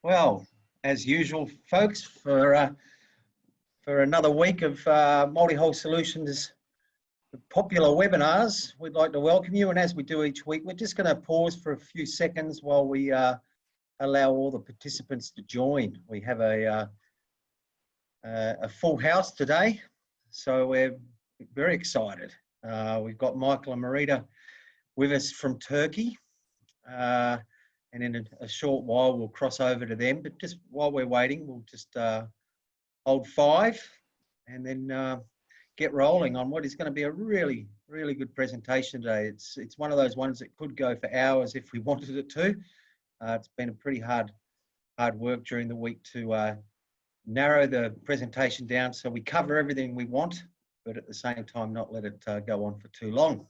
Well, as usual, folks, for another week of Multihull Solutions popular webinars, we'd like to welcome you. And as we do each week, we're just going to pause for a few seconds while we allow all the participants to join. We have a full house today, so we're very excited. We've got Michael and Marita with us from Turkey. And in a short while, we'll cross over to them. But just while we're waiting, we'll just hold five and then get rolling on what is going to be a really, really good presentation today. It's one of those ones that could go for hours if we wanted it to. It's been a pretty hard work during the week to narrow the presentation down so we cover everything we want, but at the same time not let it go on for too long.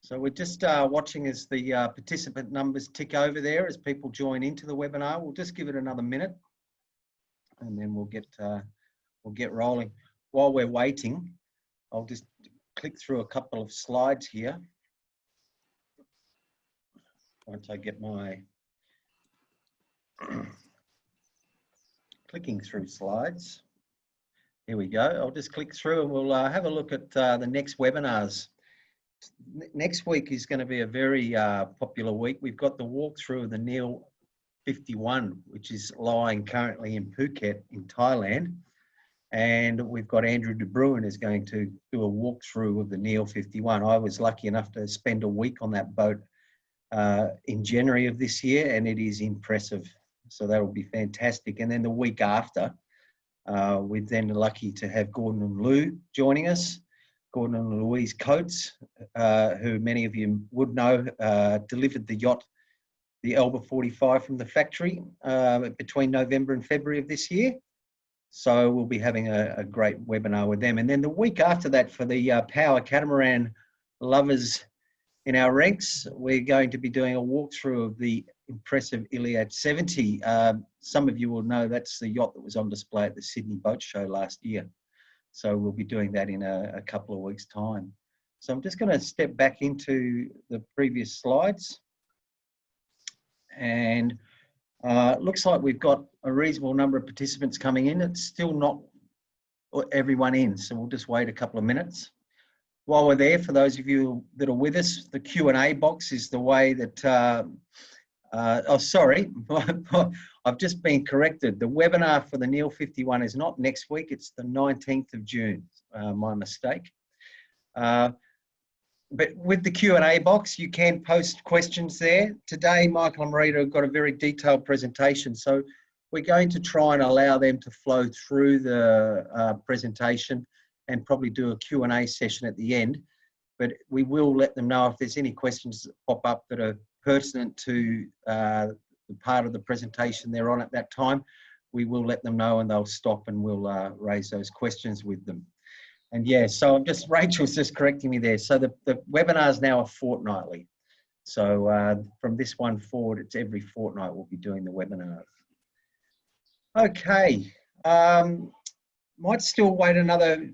So we're just watching as the participant numbers tick over there as people join into the webinar. We'll just give it another minute and then we'll get rolling. While we're waiting, I'll just click through a couple of slides here. Once I get my clicking through slides. Here we go. I'll just click through and we'll have a look at the next webinars. Next week is going to be a very popular week. We've got the walkthrough of the NEIL 51, which is lying currently in Phuket in Thailand. And we've got Andrew De Bruin is going to do a walkthrough of the NEIL 51. I was lucky enough to spend a week on that boat in January of this year, and it is impressive. So that will be fantastic. And then the week after, we're then lucky to have Gordon and Lou joining us. Gordon and Louise Coates, who many of you would know, delivered the yacht, the Elba 45 from the factory between November and February of this year. So we'll be having a great webinar with them. And then the week after that, for the power catamaran lovers in our ranks, we're going to be doing a walkthrough of the impressive Iliad 70. Some of you will know that's the yacht that was on display at the Sydney Boat Show last year. So we'll be doing that in a couple of weeks' time. So I'm just going to step back into the previous slides. And it looks like we've got a reasonable number of participants coming in. It's still not everyone in, so we'll just wait a couple of minutes. While we're there, for those of you that are with us, the Q&A box is the way that oh, sorry, I've just been corrected. The webinar for the NEIL 51 is not next week, it's the 19th of June, my mistake. But with the Q&A box, you can post questions there. Today, Michael and Marita have got a very detailed presentation, so we're going to try and allow them to flow through the presentation and probably do a Q&A session at the end. But we will let them know if there's any questions that pop up that are pertinent to the part of the presentation they're on at that time. We will let them know and they'll stop and we'll raise those questions with them. And yeah, so Rachel's just correcting me there. So the webinars now are fortnightly. So from this one forward, it's every fortnight we'll be doing the webinars. Okay, might still wait another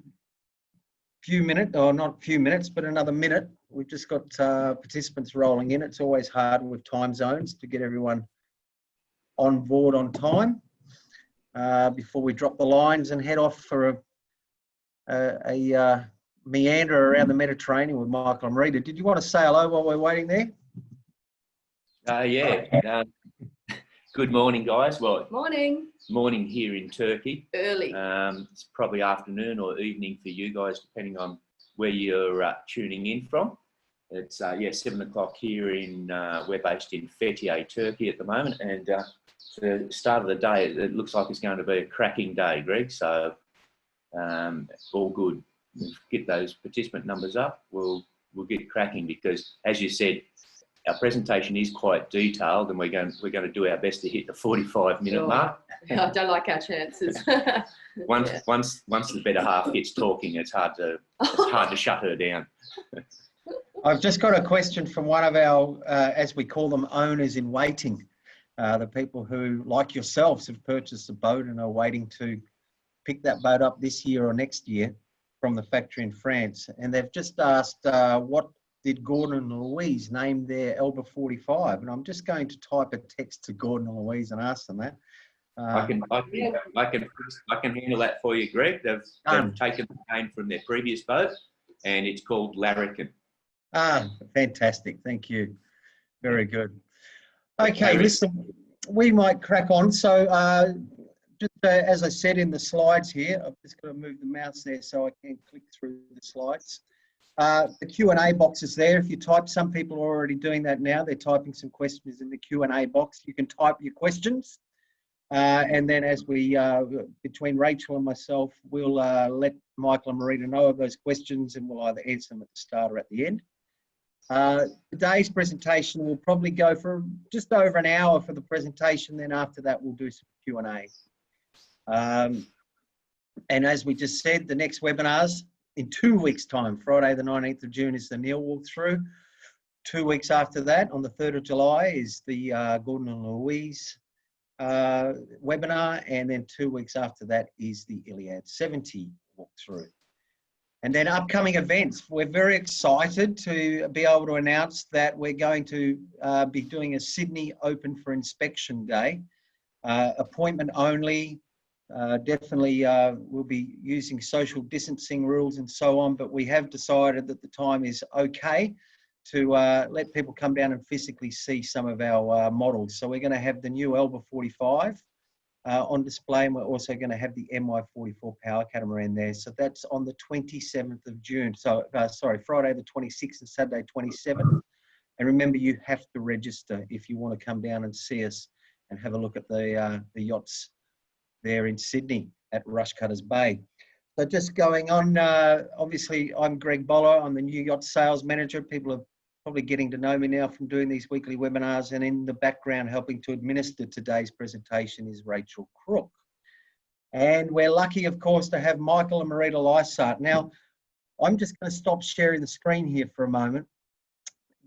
few minutes, or not few minutes, but another minute. We've just got participants rolling in. It's always hard with time zones to get everyone on board on time before we drop the lines and head off for a meander around the Mediterranean with Michael and Marita. Did you want to say hello while we're waiting there? Yeah. Good morning, guys. Well, morning here in Turkey. Early. It's probably afternoon or evening for you guys, depending on where you're tuning in from. It's 7 o'clock here in. We're based in Fethiye, Turkey at the moment, and for the start of the day, it looks like it's going to be a cracking day, Greg. So all good. We'll get those participant numbers up. We'll get cracking because, as you said, our presentation is quite detailed, and we're going to do our best to hit the 45-minute mark. I don't like our chances. Once the better half gets talking, it's hard to shut her down. I've just got a question from one of our, as we call them, owners in waiting. The people who, like yourselves, have purchased a boat and are waiting to pick that boat up this year or next year from the factory in France. And they've just asked what did Gordon and Louise name their Elba 45? And I'm just going to type a text to Gordon and Louise and ask them that. I can handle that for you, Greg. They've taken the name from their previous boat, and it's called Larrikin. Fantastic. Thank you. Very good. Okay, listen, we might crack on. So just as I said in the slides here, I've just got to move the mouse there so I can click through the slides. The Q&A box is there. If you type, some people are already doing that now. They're typing some questions in the Q&A box. You can type your questions. And then as we, between Rachel and myself, we'll let Michael and Marita know of those questions, and we'll either answer them at the start or at the end. Today's presentation will probably go for just over an hour for the presentation. Then after that, we'll do some Q&A. And as we just said, the next webinars in 2 weeks' time, Friday the 19th of June is the Neil walkthrough. 2 weeks after that, on the 3rd of July, is the Gordon and Louise webinar, and then 2 weeks after that is the Iliad 70 walkthrough. And then upcoming events, we're very excited to be able to announce that we're going to be doing a Sydney Open for Inspection Day, appointment only. Definitely we'll be using social distancing rules and so on, but we have decided that the time is okay to let people come down and physically see some of our models. So we're going to have the new Elba 45 on display, and we're also going to have the MY44 power catamaran there. So that's on the 27th of June. So, sorry, Friday the 26th and Saturday 27th. And remember, you have to register if you want to come down and see us and have a look at the yachts there in Sydney at Rushcutters Bay. So just going on, obviously I'm Greg Boller, I'm the new yacht sales manager. People are probably getting to know me now from doing these weekly webinars, and in the background helping to administer today's presentation is Rachel Crook. And we're lucky, of course, to have Michael and Marita Lysaght. Now, I'm just going to stop sharing the screen here for a moment.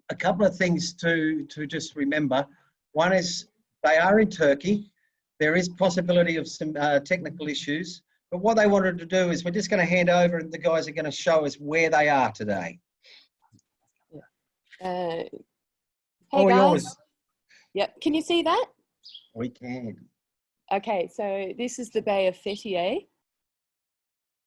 A couple of things to just remember. One is they are in Turkey. There is possibility of some technical issues, but what they wanted to do is we're just going to hand over and the guys are going to show us where they are today. Hey Oh, guys. yours. Yep, can you see that? We can. Okay, so this is the Bay of Fethiye.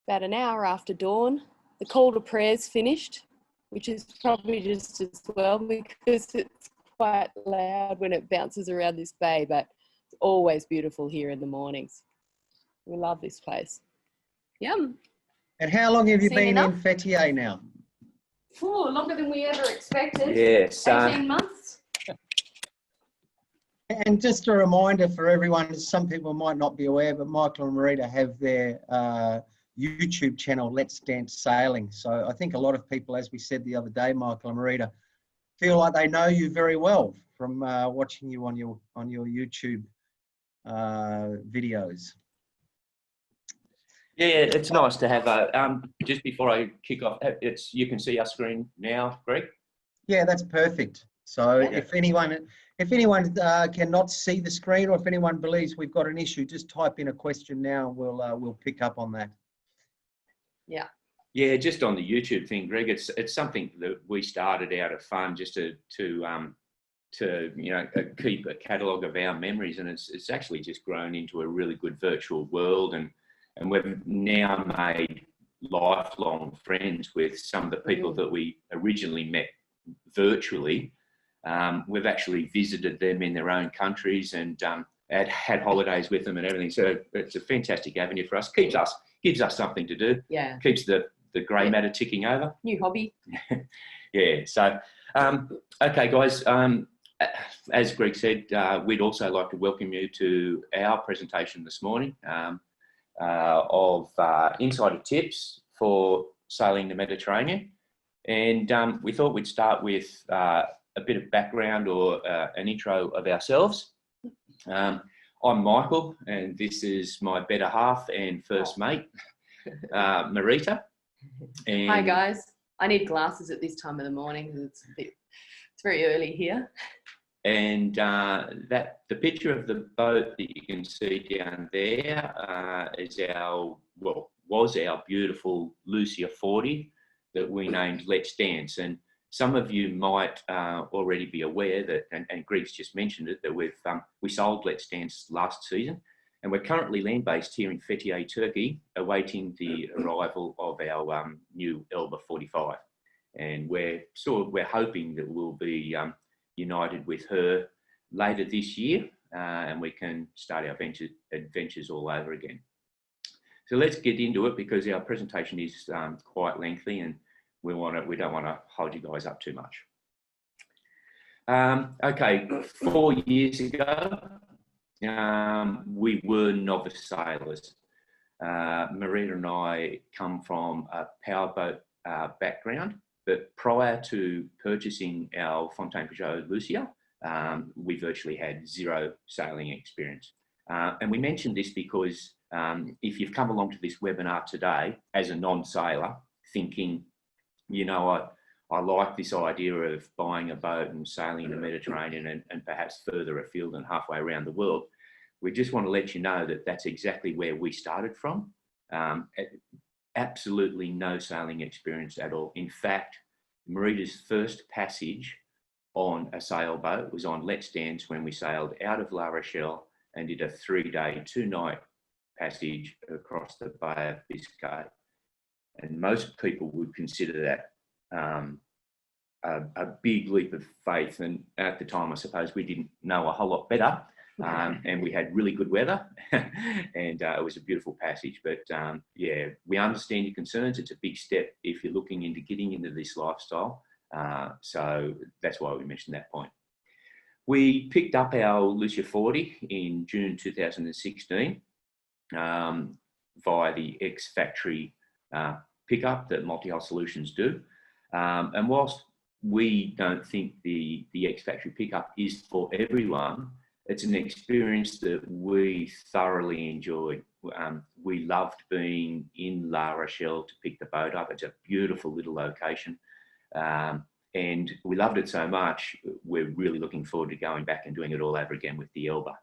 About an hour after dawn, the call to prayer's finished, which is probably just as well because it's quite loud when it bounces around this bay, but it's always beautiful here in the mornings. We love this place. Yum. And how long have you Seen been enough? in Fethiye now? Oh, longer than we ever expected. Yes. 18 months. And just a reminder for everyone, some people might not be aware, but Michael and Marita have their YouTube channel, Let's Dance Sailing. So I think a lot of people, as we said the other day, Michael and Marita, feel like they know you very well from watching you on your YouTube videos. Yeah, it's nice to have a. Just before I kick off, you can see our screen now, Greg. Yeah, that's perfect. So Yeah. if anyone cannot see the screen, or if anyone believes we've got an issue, just type in a question now. We'll pick up on that. Yeah. Yeah, just on the YouTube thing, Greg. It's something that we started out of fun, just to keep a catalogue of our memories, and it's actually just grown into a really good virtual world, and we've now made lifelong friends with some of the people that we originally met virtually. We've actually visited them in their own countries and had holidays with them and everything. So it's a fantastic avenue for us. Gives us something to do. Yeah. Keeps the grey matter ticking over. New hobby. Yeah. So, okay, guys. As Greg said, we'd also like to welcome you to our presentation this morning of insider tips for sailing the Mediterranean. And we thought we'd start with a bit of background or an intro of ourselves. I'm Michael, and this is my better half and first mate, Marita. And Hi guys. I need glasses at this time of the morning because it's very early here. And the picture of the boat that you can see down there was our beautiful Lucia 40 that we named Let's Dance. And some of you might already be aware that, and Greg's just mentioned it, that we sold Let's Dance last season, and we're currently land-based here in Fethiye, Turkey, awaiting the arrival of our new Elba 45. And we're hoping that we'll be united with her later this year, and we can start our adventures all over again. So let's get into it, because our presentation is quite lengthy, and we don't want to hold you guys up too much. Okay, 4 years ago, we were novice sailors. Marina and I come from a powerboat background, but prior to purchasing our Fountaine Pajot Lucia, we virtually had zero sailing experience. And we mentioned this because if you've come along to this webinar today as a non-sailor, thinking, you know, I like this idea of buying a boat and sailing in the Mediterranean and perhaps further afield and halfway around the world, we just want to let you know that that's exactly where we started from. Absolutely no sailing experience at all. In fact, Marita's first passage on a sailboat was on Let's Dance, when we sailed out of La Rochelle and did a 3-day, 2-night passage across the Bay of Biscay. And most people would consider that a big leap of faith. And at the time, I suppose we didn't know a whole lot better. And we had really good weather, and it was a beautiful passage. But yeah, we understand your concerns. It's a big step if you're looking into getting into this lifestyle. So that's why we mentioned that point. We picked up our Lucia 40 in June 2016 via the ex-factory pickup that Multihull Solutions do. And whilst we don't think the ex-factory pickup is for everyone, it's an experience that we thoroughly enjoyed. We loved being in La Rochelle to pick the boat up. It's a beautiful little location. And we loved it so much, we're really looking forward to going back and doing it all over again with the Elba.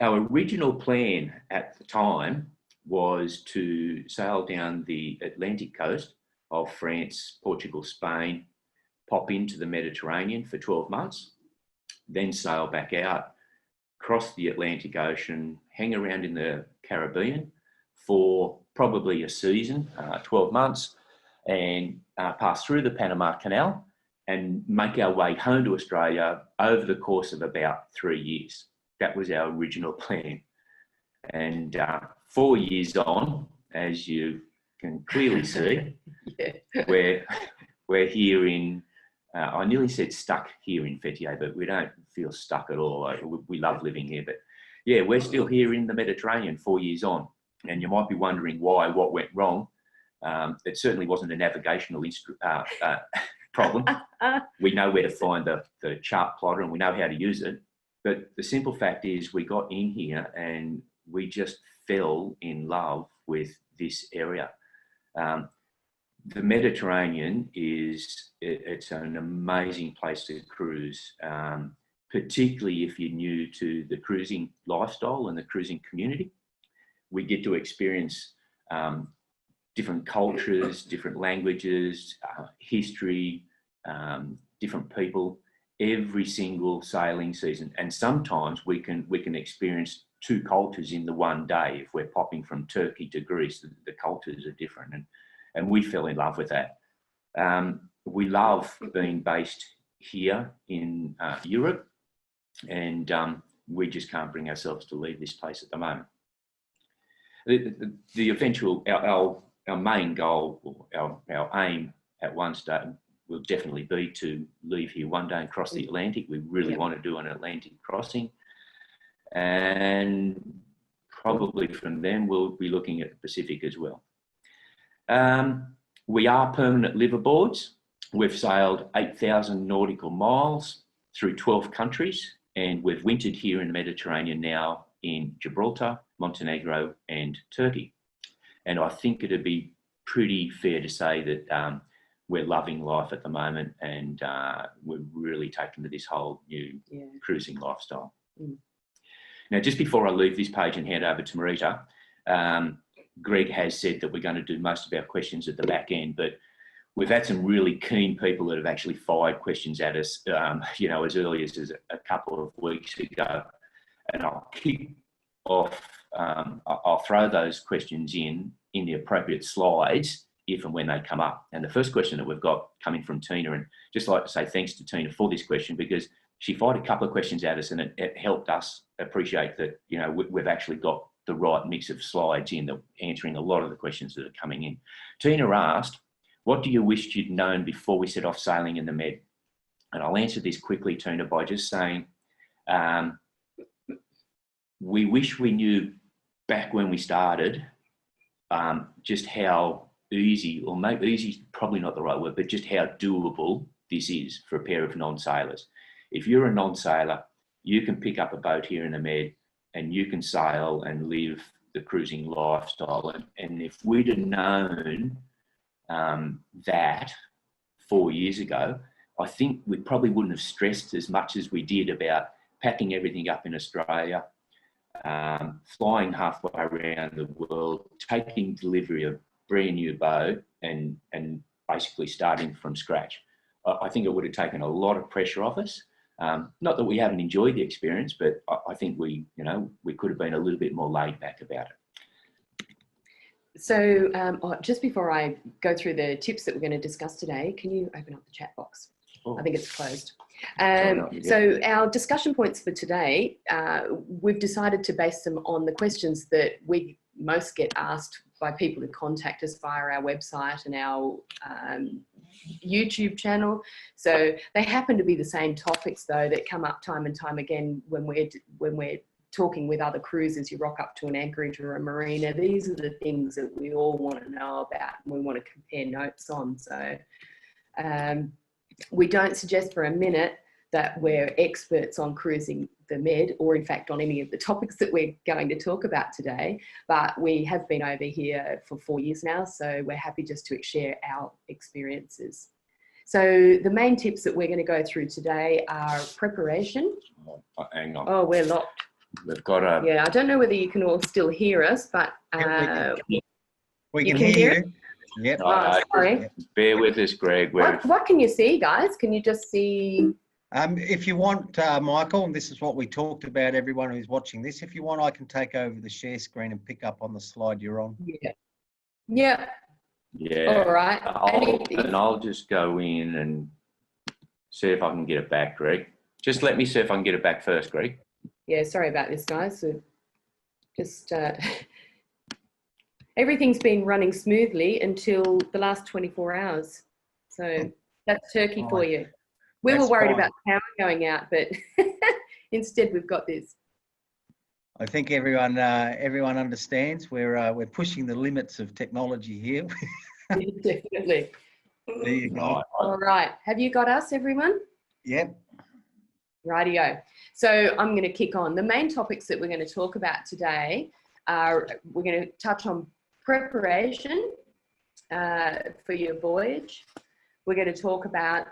Our original plan at the time was to sail down the Atlantic coast of France, Portugal, Spain, pop into the Mediterranean for 12 months, then sail back out, cross the Atlantic Ocean, hang around in the Caribbean for probably a season, 12 months, and pass through the Panama Canal and make our way home to Australia over the course of about 3 years. That was our original plan. And 4 years on, as you can clearly see, Yeah. we're here in, I nearly said stuck here in Fethiye, but we don't feel stuck at all. We love living here, but yeah, we're still here in the Mediterranean 4 years on. And you might be wondering why, what went wrong. It certainly wasn't a navigational problem. We know where to find the chart plotter, and we know how to use it. But the simple fact is we got in here and we just fell in love with this area. The Mediterranean it's an amazing place to cruise, particularly if you're new to the cruising lifestyle and the cruising community. We get to experience different cultures, different languages, history, different people every single sailing season. And sometimes we can experience 2 cultures in the one day. If we're popping from Turkey to Greece, the cultures are different. And we fell in love with that. We love being based here in Europe, and we just can't bring ourselves to leave this place at the moment. The eventual, our main goal, our aim at one stage will definitely be to leave here one day and cross the Atlantic. We really want to do an Atlantic crossing. And probably from then we'll be looking at the Pacific as well. We are permanent liveaboards. We've sailed 8,000 nautical miles through 12 countries, and we've wintered here in the Mediterranean now in Gibraltar, Montenegro, and Turkey. And I think it'd be pretty fair to say that we're loving life at the moment, and we're really taken to this whole new cruising lifestyle. Now, just before I leave this page and hand over to Marita, Greg has said that we're going to do most of our questions at the back end, but we've had some really keen people that have actually fired questions at us, you know, as early as a couple of weeks ago. And I'll kick off, I'll throw those questions in the appropriate slides if and when they come up. And the first question that we've got coming from Tina, and just like to say thanks to Tina for this question, because she fired a couple of questions at us, and it helped us appreciate that, you know, we've actually got the right mix of slides in that answering a lot of the questions that are coming in. Tina asked, what do you wish you'd known before we set off sailing in the Med? And I'll answer this quickly, Tina, by just saying, we wish we knew back when we started just how easy, or maybe easy is probably not the right word, but just how doable this is for a pair of non-sailors. If you're a non-sailor, you can pick up a boat here in the Med and you can sail and live the cruising lifestyle. And if we'd have known that 4 years ago, I think we probably wouldn't have stressed as much as we did about packing everything up in Australia, flying halfway around the world, taking delivery of a brand new boat and basically starting from scratch. I think it would have taken a lot of pressure off us. Not that we haven't enjoyed the experience, but I think we could have been a little bit more laid back about it. So just before I go through the tips that we're going to discuss today, can you open up the chat box? I think it's closed. So our discussion points for today, we've decided to base them on the questions that we most get asked by people who contact us via our website and our YouTube channel. So they happen to be the same topics though that come up time and time again when we're talking with other cruisers. You rock up to an Anchorage or a Marina. These are the things that we all want to know about and we want to compare notes on. So we don't suggest for a minute that we're experts on cruising the Med, or in fact on any of the topics that we're going to talk about today, but we have been over here for 4 years now, so we're happy just to share our experiences. So the main tips that we're going to go through today are preparation. Hang on. Oh, we're locked. We've got a... Yeah, I don't know whether you can all still hear us, but we can hear you. Yep. Oh, sorry. Bear with us, Greg. What can you see, guys? Can you just see? If you want, Michael, and this is what we talked about, everyone who's watching this, if you want, I can take over the share screen and pick up on the slide you're on. Yeah. Yeah. Yeah. All right. I'll just go in and see if I can get it back, Greg. Just let me see if I can get it back first, Greg. Yeah, sorry about this, guys. So just everything's been running smoothly until the last 24 hours. So that's Turkey for you. We were worried about power going out, but instead we've got this. I think everyone understands we're pushing the limits of technology here. Definitely. There you go. All right. Have you got us, everyone? Yep. Rightio. So I'm going to kick on. The main topics that we're going to talk about today are, we're going to touch on preparation for your voyage. We're going to talk about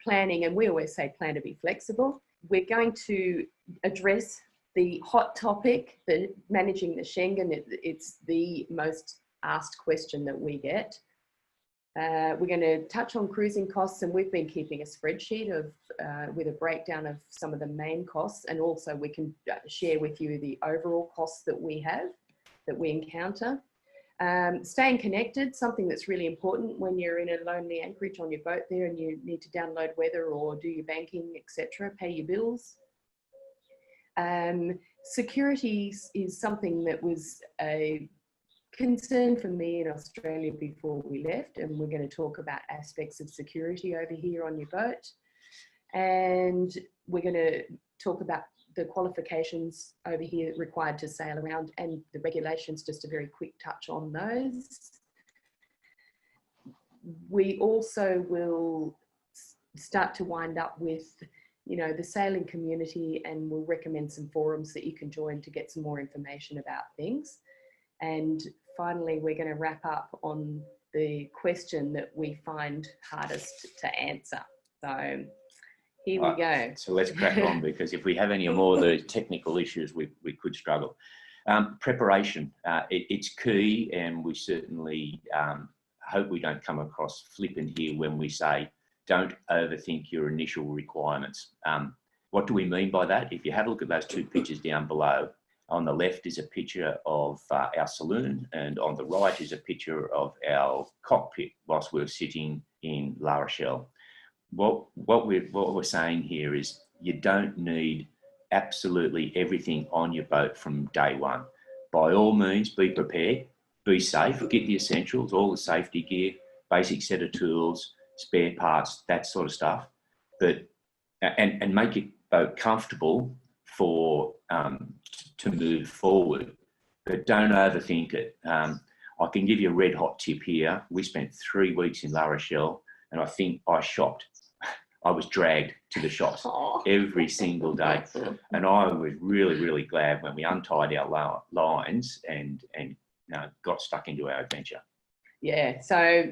planning, and we always say plan to be flexible. We're going to address the hot topic, the managing the Schengen. It's the most asked question that we get. We're going to touch on cruising costs, and we've been keeping a spreadsheet of with a breakdown of some of the main costs, and also we can share with you the overall costs that we have, that we encounter. Staying connected, something that's really important when you're in a lonely anchorage on your boat there and you need to download weather or do your banking, etc., pay your bills. Security is something that was a concern for me in Australia before we left, and we're going to talk about aspects of security over here on your boat. And we're going to talk about the qualifications over here required to sail around and the regulations, just a very quick touch on those. We also will start to wind up with, you know, the sailing community, and we'll recommend some forums that you can join to get some more information about things. And finally, we're going to wrap up on the question that we find hardest to answer. So here we go. So let's crack on, because if we have any more of the technical issues, we could struggle. Preparation, it's key, and we certainly hope we don't come across flippant here when we say, don't overthink your initial requirements. What do we mean by that? If you have a look at those two pictures down below, on the left is a picture of our saloon, and on the right is a picture of our cockpit whilst we're sitting in La Rochelle. What we're saying here is you don't need absolutely everything on your boat from day one. By all means, be prepared, be safe, get the essentials, all the safety gear, basic set of tools, spare parts, that sort of stuff. But and make your boat comfortable for to move forward, but don't overthink it. I can give you a red hot tip here. We spent 3 weeks in La Rochelle, and I think I shopped. I was dragged to the shops every single day, and I was really, really glad when we untied our lines and got stuck into our adventure. Yeah, so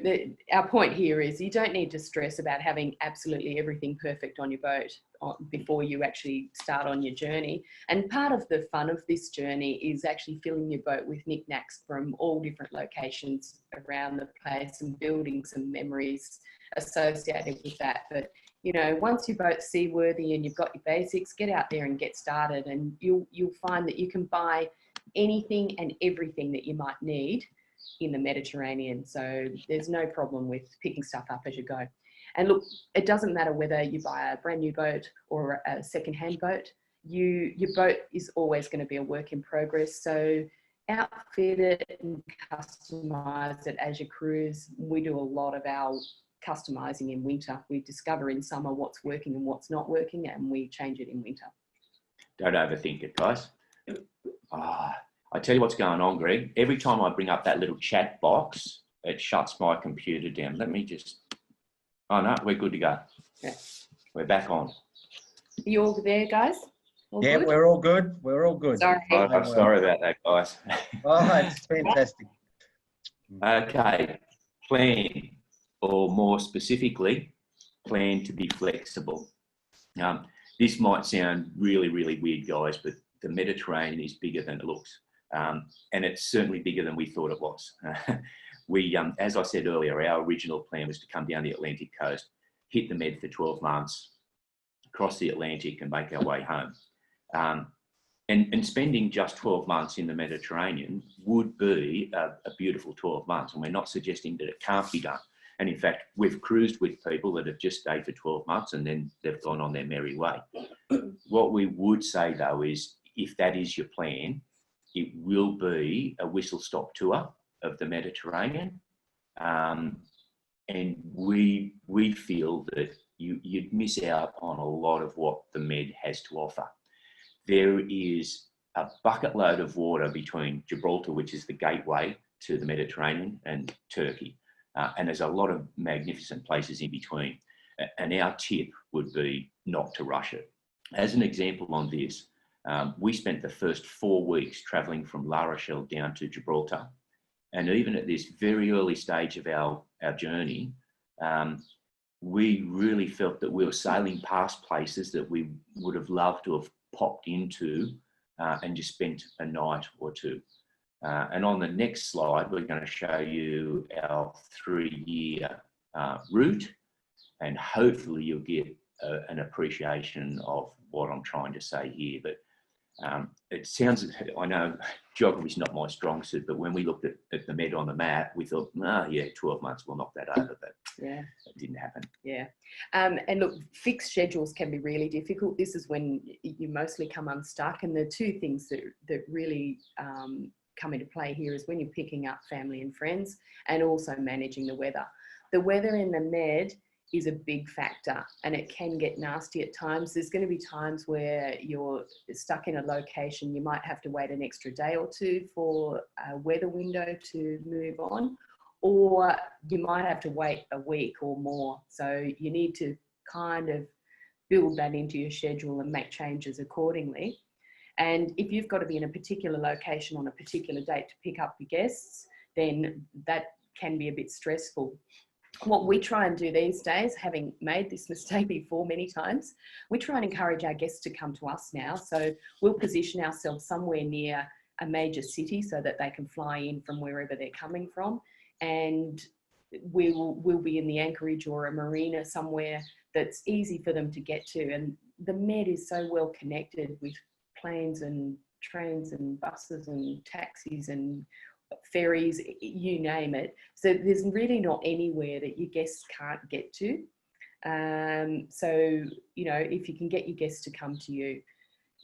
our point here is you don't need to stress about having absolutely everything perfect on your boat before you actually start on your journey. And part of the fun of this journey is actually filling your boat with knickknacks from all different locations around the place and building some memories associated with that. But, you know, once your boat's seaworthy and you've got your basics, get out there and get started, and you'll find that you can buy anything and everything that you might need in the Mediterranean. So there's no problem with picking stuff up as you go. And look, it doesn't matter whether you buy a brand new boat or a second-hand boat. Your boat is always going to be a work in progress. So outfit it and customise it as you cruise. We do a lot of our customising in winter. We discover in summer what's working and what's not working, and we change it in winter. Don't overthink it, guys. I tell you what's going on, Greg. Every time I bring up that little chat box, it shuts my computer down. Let me just... Oh, no, we're good to go. Yeah. We're back on. You all there, guys? All Yeah, good? we're all good. We're all good. Sorry. I'm sorry about that, guys. Oh, it's fantastic. Okay. Plan, or more specifically, plan to be flexible. This might sound really, really weird, guys, but the Mediterranean is bigger than it looks. And it's certainly bigger than we thought it was. We, as I said earlier, our original plan was to come down the Atlantic coast, hit the Med for 12 months, cross the Atlantic and make our way home. And spending just 12 months in the Mediterranean would be a beautiful 12 months. And we're not suggesting that it can't be done. And in fact, we've cruised with people that have just stayed for 12 months and then they've gone on their merry way. What we would say, though, is if that is your plan, it will be a whistle-stop tour of the Mediterranean. And we feel that you'd miss out on a lot of what the Med has to offer. There is a bucket load of water between Gibraltar, which is the gateway to the Mediterranean, and Turkey. And there's a lot of magnificent places in between. And our tip would be not to rush it. As an example on this, we spent the first 4 weeks traveling from La Rochelle down to Gibraltar. And even at this very early stage of our journey, we really felt that we were sailing past places that we would have loved to have popped into and just spent a night or two. And on the next slide, we're going to show you our 3-year route, and hopefully you'll get an appreciation of what I'm trying to say here. But it sounds, I know geography is not my strong suit, but when we looked at the Med on the map, we thought, yeah, 12 months will knock that over, but yeah, it didn't happen. Yeah. And look, fixed schedules can be really difficult. This is when you mostly come unstuck. And the two things that really come into play here is when you're picking up family and friends, and also managing the weather. The weather in the Med is a big factor, and it can get nasty at times. There's going to be times where you're stuck in a location. You might have to wait an extra day or two for a weather window to move on, or you might have to wait a week or more. So you need to kind of build that into your schedule and make changes accordingly. And if you've got to be in a particular location on a particular date to pick up your guests, then that can be a bit stressful. What we try and do these days, having made this mistake before many times, we try and encourage our guests to come to us now. So we'll position ourselves somewhere near a major city so that they can fly in from wherever they're coming from. And we'll be in the Anchorage or a Marina somewhere that's easy for them to get to. And the Med is so well connected with planes and trains and buses and taxis and ferries, you name it. So there's really not anywhere that your guests can't get to. So, you know, if you can get your guests to come to you,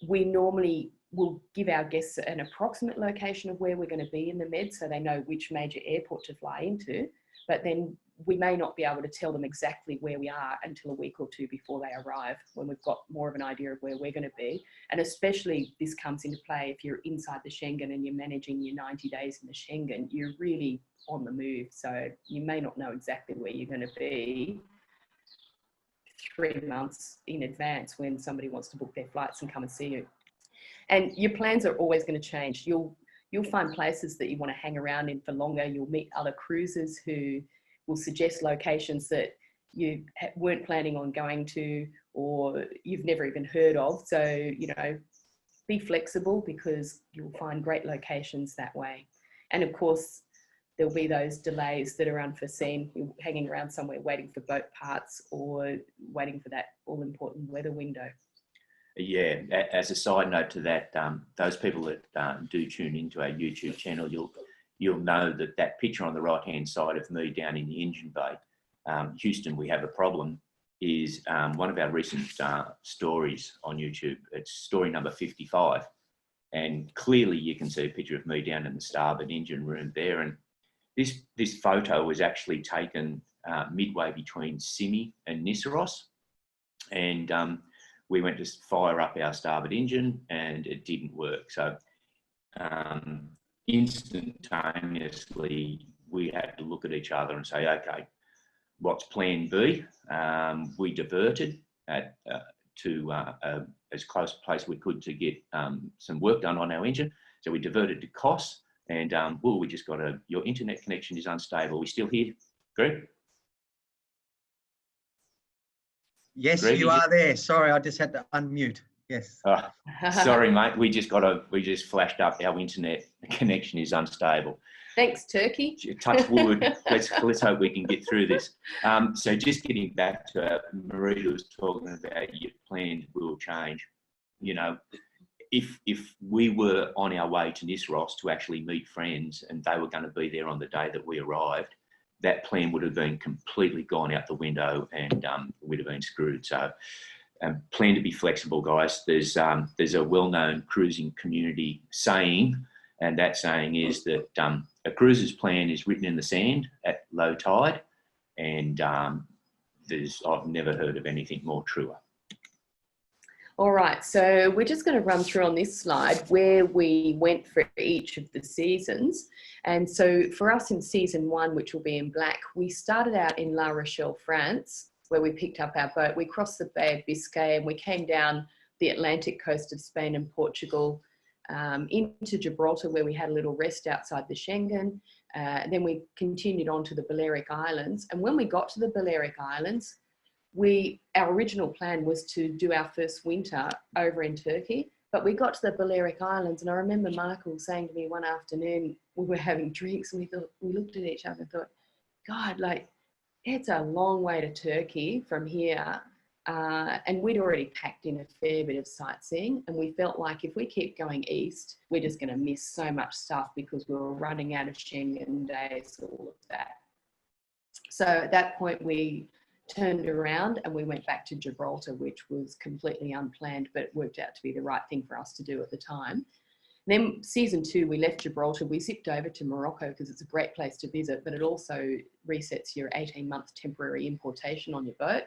we normally will give our guests an approximate location of where we're going to be in the Med, so they know which major airport to fly into, but then we may not be able to tell them exactly where we are until a week or two before they arrive, when we've got more of an idea of where we're going to be. And especially this comes into play if you're inside the Schengen and you're managing your 90 days in the Schengen, you're really on the move. So you may not know exactly where you're going to be 3 months in advance when somebody wants to book their flights and come and see you. And your plans are always going to change. You'll find places that you want to hang around in for longer. You'll meet other cruisers who will suggest locations that you weren't planning on going to, or you've never even heard of. So, you know, be flexible, because you'll find great locations that way. And of course, there'll be those delays that are unforeseen. You're hanging around somewhere waiting for boat parts or waiting for that all-important weather window. Yeah, as a side note to that, those people that do tune into our YouTube channel, you'll know that that picture on the right-hand side of me down in the engine bay, Houston, we have a problem, is one of our recent stories on YouTube. It's story number 55. And clearly you can see a picture of me down in the starboard engine room there. And this photo was actually taken midway between Simi and Nisseros. And we went to fire up our starboard engine and it didn't work. So instantaneously, we had to look at each other and say, okay, what's plan B? We diverted to as close a place we could to get some work done on our engine. So we diverted to Kos, and well, we just got your internet connection is unstable. We still here, Greg? Yes, Greg, you are there. Sorry, I just had to unmute. Yes. Sorry, mate. We just flashed up. Our internet connection is unstable. Thanks, Turkey. Touch wood. let's hope we can get through this. So just getting back to Marita was talking about your plans will change. You know, if we were on our way to Nisseros to actually meet friends and they were going to be there on the day that we arrived, that plan would have been completely gone out the window and we'd have been screwed. So plan to be flexible, guys. There's a well-known cruising community saying, and that saying is that a cruiser's plan is written in the sand at low tide, and I've never heard of anything more truer. All right, so we're just going to run through on this slide where we went for each of the seasons. And so for us in season 1, which will be in black, we started out in La Rochelle, France, where we picked up our boat. We crossed the Bay of Biscay and we came down the Atlantic coast of Spain and Portugal into Gibraltar, where we had a little rest outside the Schengen. Then we continued on to the Balearic Islands. And when we got to the Balearic Islands, our original plan was to do our first winter over in Turkey, but we got to the Balearic Islands, and I remember Michael saying to me one afternoon, we were having drinks, and we looked at each other and thought, God, like, it's a long way to Turkey from here. And we'd already packed in a fair bit of sightseeing, and we felt like if we keep going east, we're just going to miss so much stuff because we were running out of Schengen days, all of that. So at that point, we turned around and we went back to Gibraltar, which was completely unplanned, but it worked out to be the right thing for us to do at the time. Then season 2, we left Gibraltar, we zipped over to Morocco because it's a great place to visit, but it also resets your 18-month temporary importation on your boat,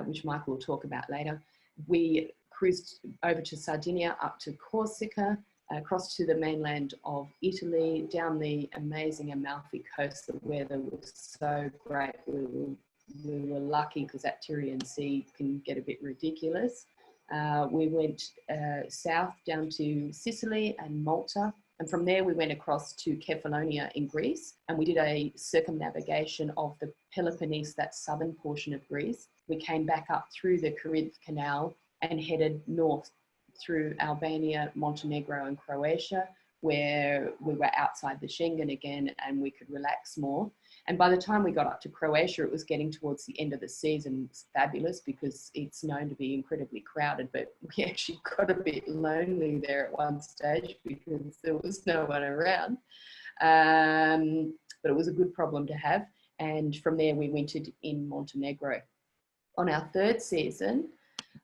which Michael will talk about later. We cruised over to Sardinia, up to Corsica, across to the mainland of Italy, down the amazing Amalfi Coast. The weather was so great. We were lucky because that Tyrian Sea can get a bit ridiculous. We went south down to Sicily and Malta, and from there we went across to Kefalonia in Greece, and we did a circumnavigation of the Peloponnese, that southern portion of Greece. We came back up through the Corinth Canal and headed north through Albania, Montenegro and Croatia, where we were outside the Schengen again and we could relax more. And by the time we got up to Croatia, it was getting towards the end of the season. It was fabulous because it's known to be incredibly crowded, but we actually got a bit lonely there at one stage because there was no one around. But it was a good problem to have. And from there, we wintered in Montenegro. On our third season,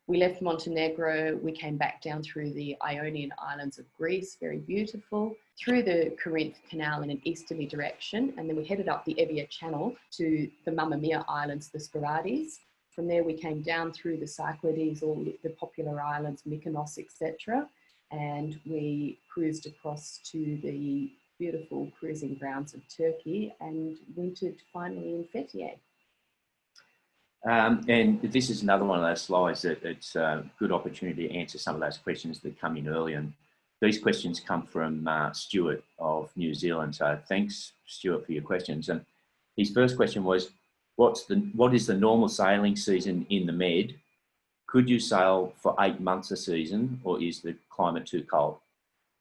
we left Montenegro, we came back down through the Ionian Islands of Greece, very beautiful, through the Corinth Canal in an easterly direction, and then we headed up the Evia Channel to the Mamma Mia Islands, the Sporades. From there we came down through the Cyclades, all the popular islands, Mykonos, etc. And we cruised across to the beautiful cruising grounds of Turkey and wintered finally in Fethiye. And this is another one of those slides that it's a good opportunity to answer some of those questions that come in early. And these questions come from Stuart of New Zealand. So thanks, Stuart, for your questions. And his first question was, what is the normal sailing season in the Med? Could you sail for 8 months a season, or is the climate too cold?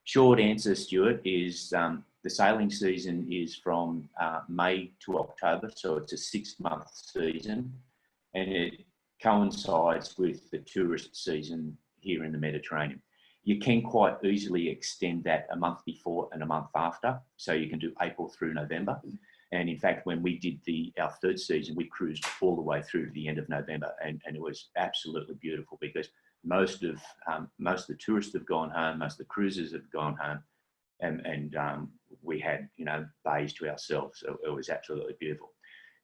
Short answer, Stuart, is the sailing season is from May to October, so it's a 6-month season. And it coincides with the tourist season here in the Mediterranean. You can quite easily extend that a month before and a month after. So you can do April through November. And in fact, when we did our third season, we cruised all the way through to the end of November. And it was absolutely beautiful because most of the tourists have gone home, most of the cruisers have gone home. And we had, bays to ourselves. So it was absolutely beautiful.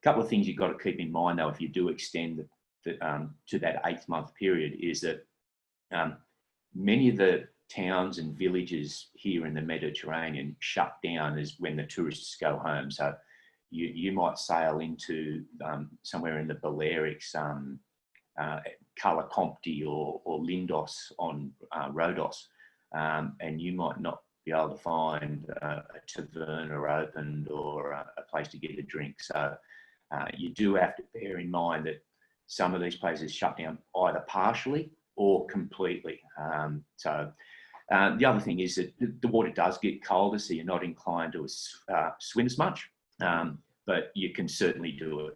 Couple of things you've got to keep in mind, though, if you do extend to that 8-month period, is that many of the towns and villages here in the Mediterranean shut down as when the tourists go home. So you might sail into somewhere in the Balearics, Kalakompti or Lindos on Rhodos, and you might not be able to find a taverna opened or a place to get a drink. So you do have to bear in mind that some of these places shut down either partially or completely. The other thing is that the water does get colder, so you're not inclined to swim as much, but you can certainly do it.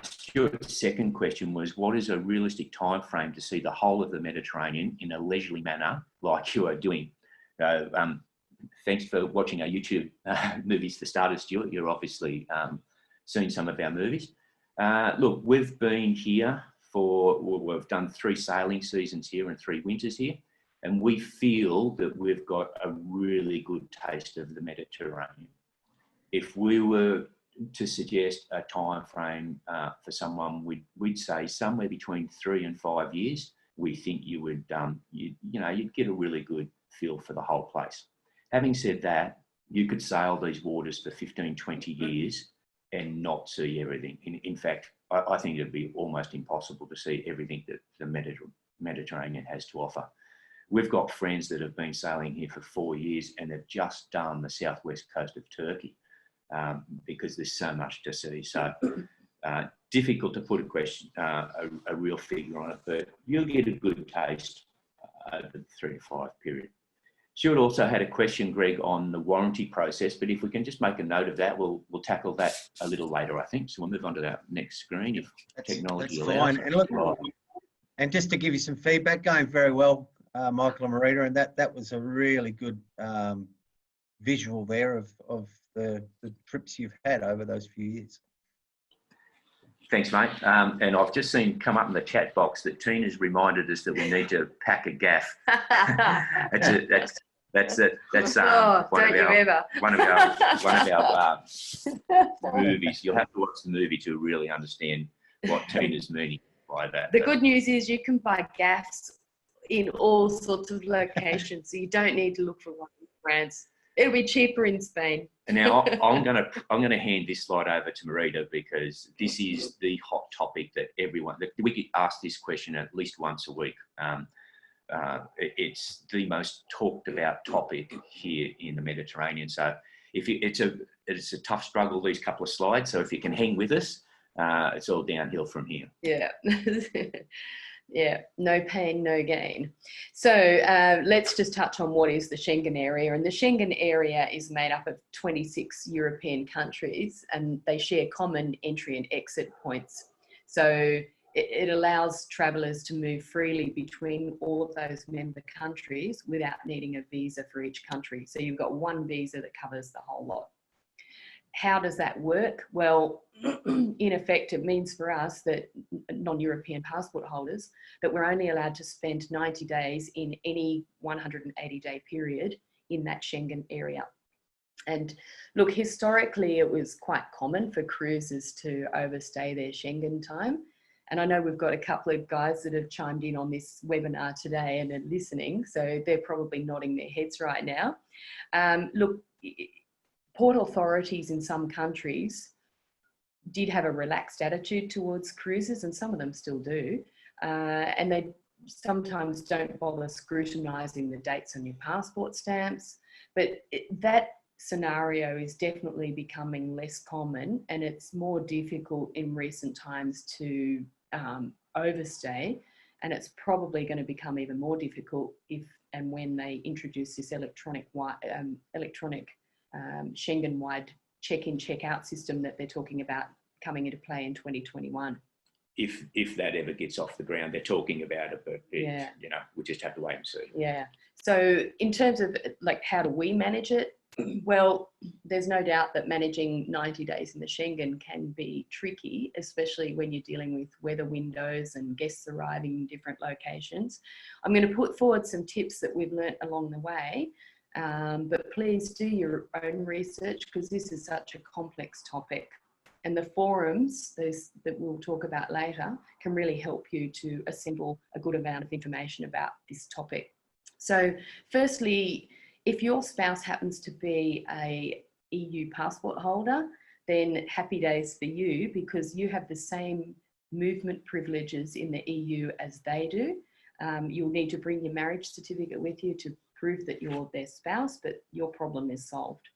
Stuart's second question was, what is a realistic time frame to see the whole of the Mediterranean in a leisurely manner like you are doing? Thanks for watching our YouTube movies for starters, Stuart. You're obviously seen some of our movies. Look, we've been here we've done 3 sailing seasons here and 3 winters here, and we feel that we've got a really good taste of the Mediterranean. If we were to suggest a time frame for someone, we'd say somewhere between 3 and 5 years. We think you would, you'd get a really good feel for the whole place. Having said that, you could sail these waters for 15, 20 years and not see everything. In fact, I think it'd be almost impossible to see everything that the Mediterranean has to offer. We've got friends that have been sailing here for 4 years and they've just done the southwest coast of Turkey because there's so much to see. So difficult to put a real figure on it, but you'll get a good taste over the 3 to 5 period. Stuart also had a question, Greg, on the warranty process, but if we can just make a note of that, we'll tackle that a little later, I think. So we'll move on to that next screen if technology allows. And look, and just to give you some feedback, going very well, Michael and Marita, and that was a really good visual there of the trips you've had over those few years. Thanks, mate. And I've just seen come up in the chat box that Tina's reminded us that we need to pack a gaff. That's one of our movies. You'll have to watch the movie to really understand what Tina's meaning by that. The good news is you can buy gaffs in all sorts of locations, so you don't need to look for one in France. It'll be cheaper in Spain. And now I'm gonna hand this slide over to Marita because this is the hot topic that we get asked this question at least once a week. It's the most talked about topic here in the Mediterranean. So it's a tough struggle, these couple of slides. So if you can hang with us, it's all downhill from here. Yeah. Yeah, no pain, no gain. So let's just touch on what is the Schengen area. And the Schengen area is made up of 26 European countries, and they share common entry and exit points. So it allows travellers to move freely between all of those member countries without needing a visa for each country. So you've got one visa that covers the whole lot. How does that work? Well, in effect, it means for us that non-European passport holders that we're only allowed to spend 90 days in any 180-day period in that Schengen area. And look, historically, it was quite common for cruisers to overstay their Schengen time. And I know we've got a couple of guys that have chimed in on this webinar today and are listening, so they're probably nodding their heads right now. Look, port authorities in some countries did have a relaxed attitude towards cruisers, and some of them still do. And they sometimes don't bother scrutinising the dates on your passport stamps. But that scenario is definitely becoming less common, and it's more difficult in recent times to overstay. And it's probably going to become even more difficult if and when they introduce this electronic Schengen-wide check-in, check-out system that they're talking about coming into play in 2021. If that ever gets off the ground, they're talking about it, but yeah, you know, we just have to wait and see. Yeah. So in terms of like, how do we manage it? Well, there's no doubt that managing 90 days in the Schengen can be tricky, especially when you're dealing with weather windows and guests arriving in different locations. I'm going to put forward some tips that we've learnt along the way. But please do your own research, because this is such a complex topic. And the forums, those that we'll talk about later, can really help you to assemble a good amount of information about this topic. So firstly, if your spouse happens to be a EU passport holder, then happy days for you, because you have the same movement privileges in the EU as they do. You'll need to bring your marriage certificate with you to prove that you're their spouse, but your problem is solved.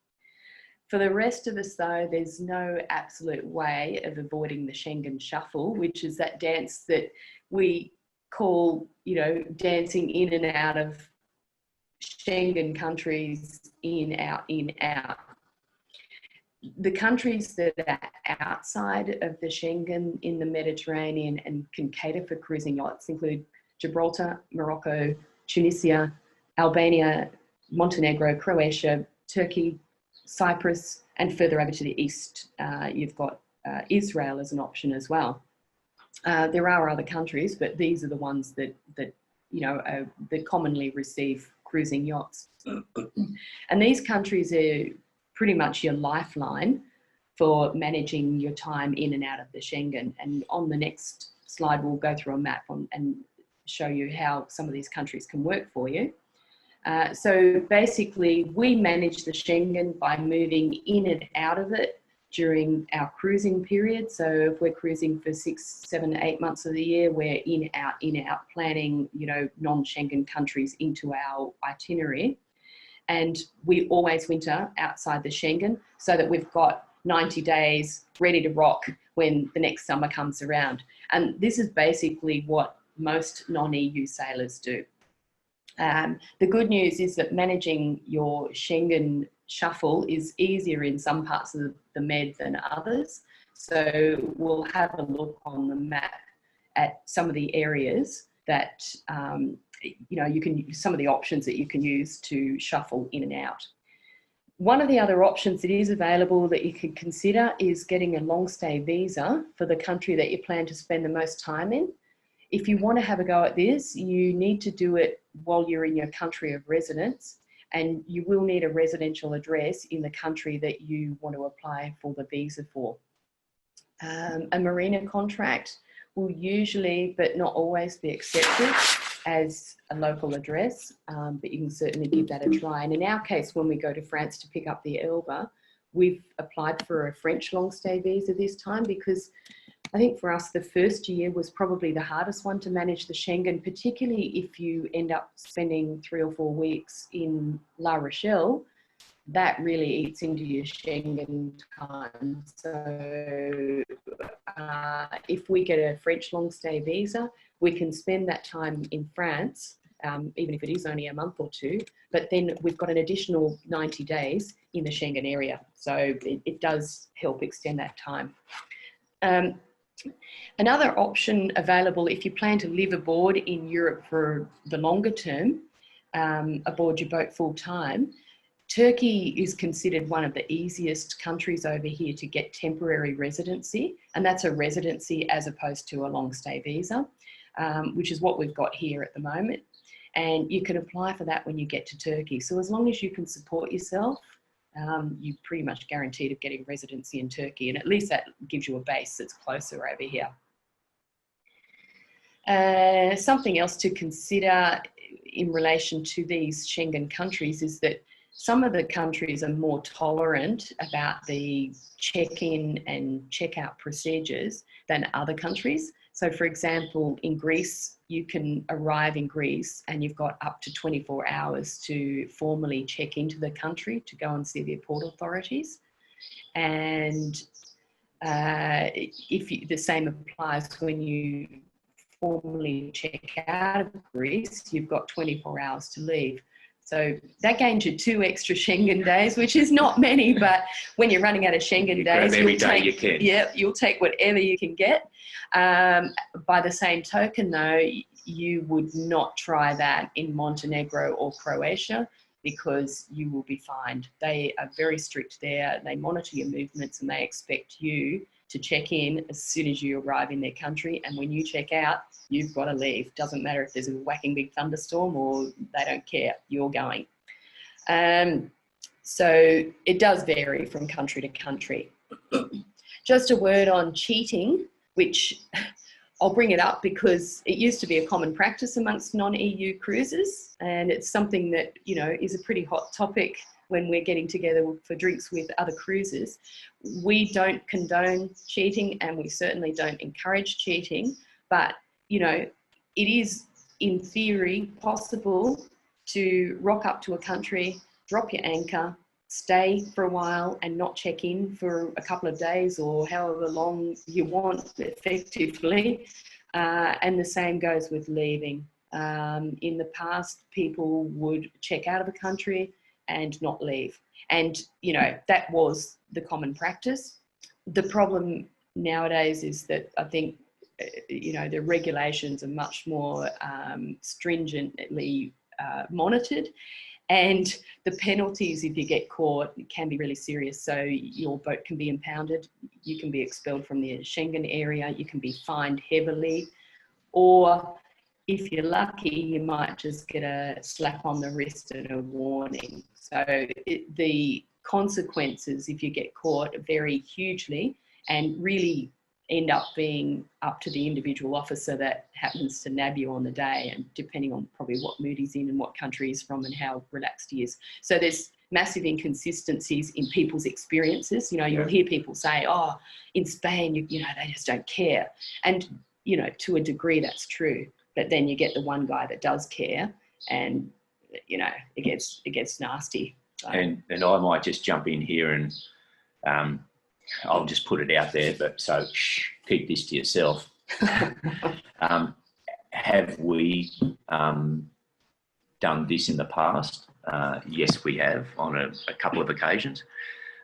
For the rest of us though, there's no absolute way of avoiding the Schengen shuffle, which is that dance that we call, you know, dancing in and out of Schengen countries, in, out, in, out. The countries that are outside of the Schengen in the Mediterranean and can cater for cruising yachts include Gibraltar, Morocco, Tunisia, Albania, Montenegro, Croatia, Turkey, Cyprus, and further over to the east, you've got Israel as an option as well. There are other countries, but these are the ones that you know that commonly receive cruising yachts. And these countries are pretty much your lifeline for managing your time in and out of the Schengen. And on the next slide, we'll go through a map and show you how some of these countries can work for you. So basically, we manage the Schengen by moving in and out of it during our cruising period. So if we're cruising for 6, 7, 8 months of the year, we're in, out, planning, you know, non-Schengen countries into our itinerary. And we always winter outside the Schengen so that we've got 90 days ready to rock when the next summer comes around. And this is basically what most non-EU sailors do. The good news is that managing your Schengen shuffle is easier in some parts of the Med than others. So we'll have a look on the map at some of the areas that, you know, you can, some of the options that you can use to shuffle in and out. One of the other options that is available that you can consider is getting a long stay visa for the country that you plan to spend the most time in. If you want to have a go at this, you need to do it while you're in your country of residence, and you will need a residential address in the country that you want to apply for the visa for. A Marina contract will usually, but not always, be accepted as a local address, but you can certainly give that a try. And in our case, when we go to France to pick up the Elba, we've applied for a French long stay visa this time, because I think for us, the first year was probably the hardest one to manage the Schengen, particularly if you end up spending 3 or 4 weeks in La Rochelle. That really eats into your Schengen time. So if we get a French long stay visa, we can spend that time in France, even if it is only a month or two, but then we've got an additional 90 days in the Schengen area. So it does help extend that time. Another option available if you plan to live aboard in Europe for the longer term, aboard your boat full time, Turkey is considered one of the easiest countries over here to get temporary residency, and that's a residency as opposed to a long stay visa, which is what we've got here at the moment. And you can apply for that when you get to Turkey. So as long as you can support yourself, you're pretty much guaranteed of getting residency in Turkey, and at least that gives you a base that's closer over here. Something else to consider in relation to these Schengen countries is that some of the countries are more tolerant about the check-in and check-out procedures than other countries. So for example, in Greece, you can arrive in Greece and you've got up to 24 hours to formally check into the country to go and see the port authorities. And the same applies when you formally check out of Greece, you've got 24 hours to leave. So that gains you 2 extra Schengen days, which is not many, but when you're running out of Schengen days, you'll take whatever you can get. By the same token, though, you would not try that in Montenegro or Croatia because you will be fined. They are very strict there. They monitor your movements and they expect you to check in as soon as you arrive in their country. And when you check out, you've got to leave. Doesn't matter if there's a whacking big thunderstorm or they don't care, you're going. So it does vary from country to country. Just a word on cheating, which I'll bring it up because it used to be a common practice amongst non-EU cruisers, and it's something that, you know, is a pretty hot topic when we're getting together for drinks with other cruisers. We don't condone cheating and we certainly don't encourage cheating, but, you know, it is in theory possible to rock up to a country, drop your anchor, stay for a while and not check in for a couple of days or however long you want effectively. And the same goes with leaving. In the past, people would check out of a country and not leave. And, you know, that was the common practice. The problem nowadays is that I think, you know, the regulations are much more stringently monitored, and the penalties if you get caught can be really serious. So your boat can be impounded, you can be expelled from the Schengen area, you can be fined heavily, or if you're lucky, you might just get a slap on the wrist and a warning. So the consequences if you get caught vary hugely and really end up being up to the individual officer that happens to nab you on the day, and depending on probably what mood he's in and what country he's from and how relaxed he is. So there's massive inconsistencies in people's experiences. You know, you'll hear people say, oh, in Spain, you know, they just don't care. And, you know, to a degree that's true. But then you get the one guy that does care and, you know, it gets nasty. So. And I might just jump in here and I'll just put it out there, but so keep this to yourself. Have we done this in the past? Yes, we have on a couple of occasions.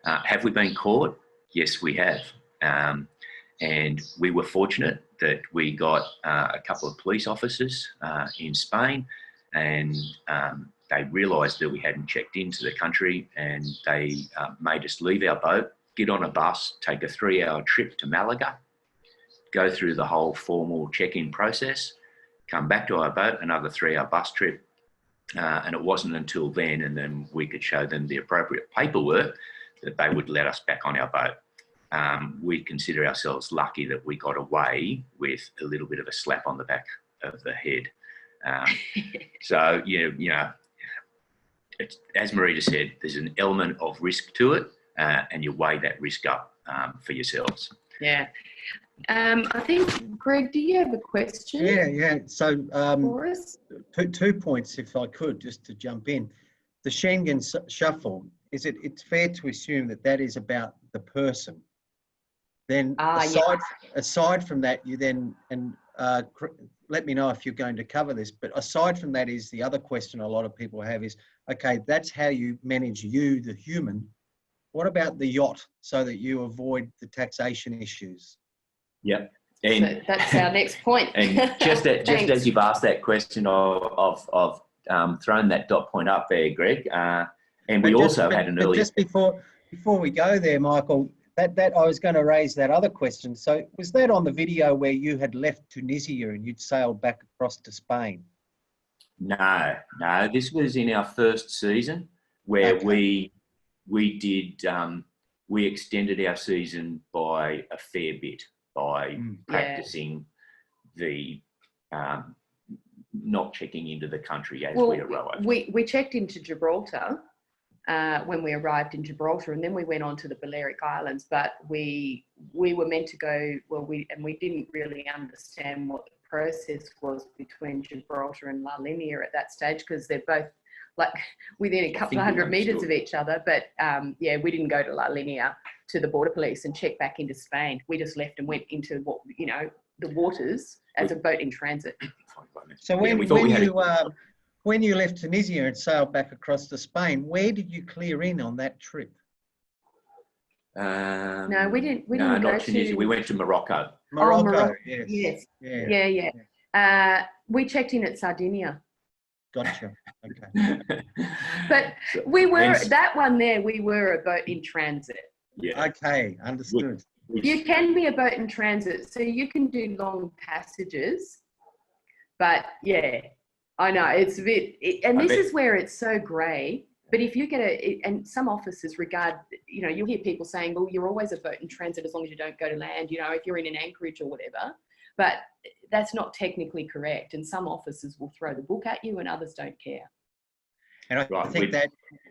Have we been caught? Yes, we have. And we were fortunate that we got a couple of police officers in Spain, and they realised that we hadn't checked into the country, and they made us leave our boat, get on a bus, take a 3-hour trip to Malaga, go through the whole formal check-in process, come back to our boat, another 3-hour bus trip. And it wasn't until then, and then we could show them the appropriate paperwork, that they would let us back on our boat. We consider ourselves lucky that we got away with a little bit of a slap on the back of the head. So, you know, it's, as Marita said, there's an element of risk to it, and you weigh that risk up for yourselves. Yeah. I think, Greg, do you have a question? Yeah. So for us? 2 points, if I could, just to jump in. The Schengen shuffle, it's fair to assume that is about the person. Then aside from that, you then, and let me know if you're going to cover this. But aside from that, is the other question a lot of people have is, okay, that's how you manage you, the human. What about the yacht, so that you avoid the taxation issues? Yep. So that's our next point. And just as you've asked that question, I've thrown that dot point up there, Greg. And we also had an earlier. Just before we go there, Michael, that I was going to raise that other question. So was that on the video where you had left Tunisia and you'd sailed back across to Spain? No. This was in our first season where we extended our season by a fair bit by practicing the not checking into the country as we arrived. We checked into Gibraltar when we arrived in Gibraltar, and then we went on to the Balearic Islands. But we were meant to go. We didn't really understand what the process was between Gibraltar and La Linea at that stage, because they're both like within a couple of hundred meters of each other. But we didn't go to La Linea to the border police and check back into Spain. We just left and went into the waters as a boat in transit. So when you left Tunisia and sailed back across to Spain, where did you clear in on that trip? No, we didn't. We no, didn't not Tunisia. We went to Morocco. Morocco, yes. Yeah. We checked in at Sardinia. Gotcha. Okay. But we were that one there. We were a boat in transit. Yeah. Okay, understood. You can be a boat in transit, so you can do long passages. But yeah, I know it's a bit, this is where it's so grey. But if you get and some officers regard, you'll hear people saying, well, you're always a boat in transit as long as you don't go to land, if you're in an anchorage or whatever. But that's not technically correct. And some officers will throw the book at you and others don't care. And I think that,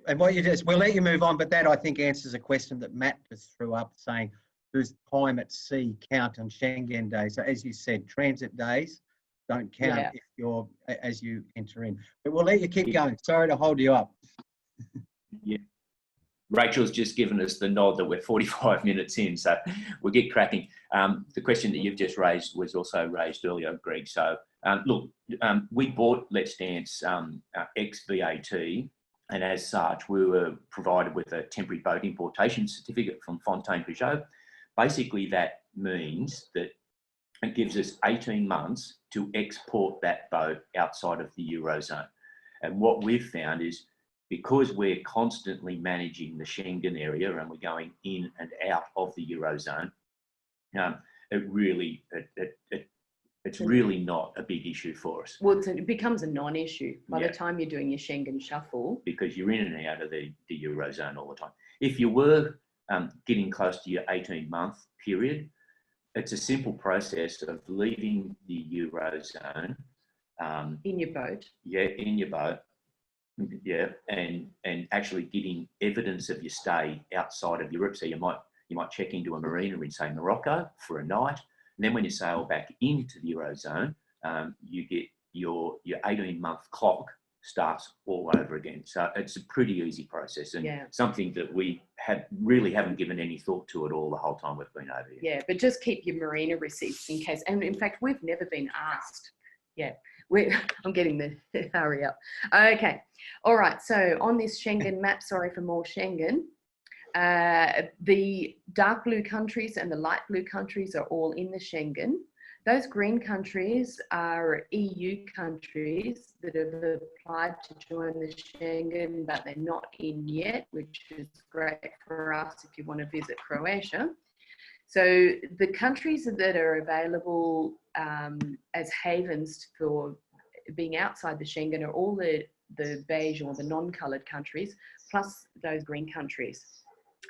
and what you just, we'll let you move on, but that I think answers a question that Matt just threw up saying, does time at sea count on Schengen days? So as you said, transit days don't count if you're, as you enter in. But we'll let you keep going. Sorry to hold you up. Yeah. Rachel's just given us the nod that we're 45 minutes in, so we'll get cracking. The question that you've just raised was also raised earlier, Greg. So, look, we bought Let's Dance ex-VAT, and as such, we were provided with a temporary boat importation certificate from Fountaine Pajot. Basically, that means that it gives us 18 months to export that boat outside of the Eurozone. And what we've found is, because we're constantly managing the Schengen area and we're going in and out of the Eurozone, it's really not a big issue for us. Well, it becomes a non-issue by the time you're doing your Schengen shuffle. Because you're in and out of the Eurozone all the time. If you were getting close to your 18-month period, it's a simple process of leaving the Eurozone. In your boat. Yeah, in your boat. Yeah, and actually getting evidence of your stay outside of Europe. So you might check into a marina in, say, Morocco for a night, and then when you sail back into the Eurozone, you get your 18-month clock starts all over again. So it's a pretty easy process, and something that we really haven't given any thought to at all the whole time we've been over here. Yeah, but just keep your marina receipts in case. And in fact, we've never been asked. Yeah. I'm getting the hurry up. Okay. All right. So on this Schengen map, sorry for more Schengen, the dark blue countries and the light blue countries are all in the Schengen. Those green countries are EU countries that have applied to join the Schengen, but they're not in yet, which is great for us if you want to visit Croatia. So the countries that are available as havens for being outside the Schengen are all the beige or the non-coloured countries, plus those green countries.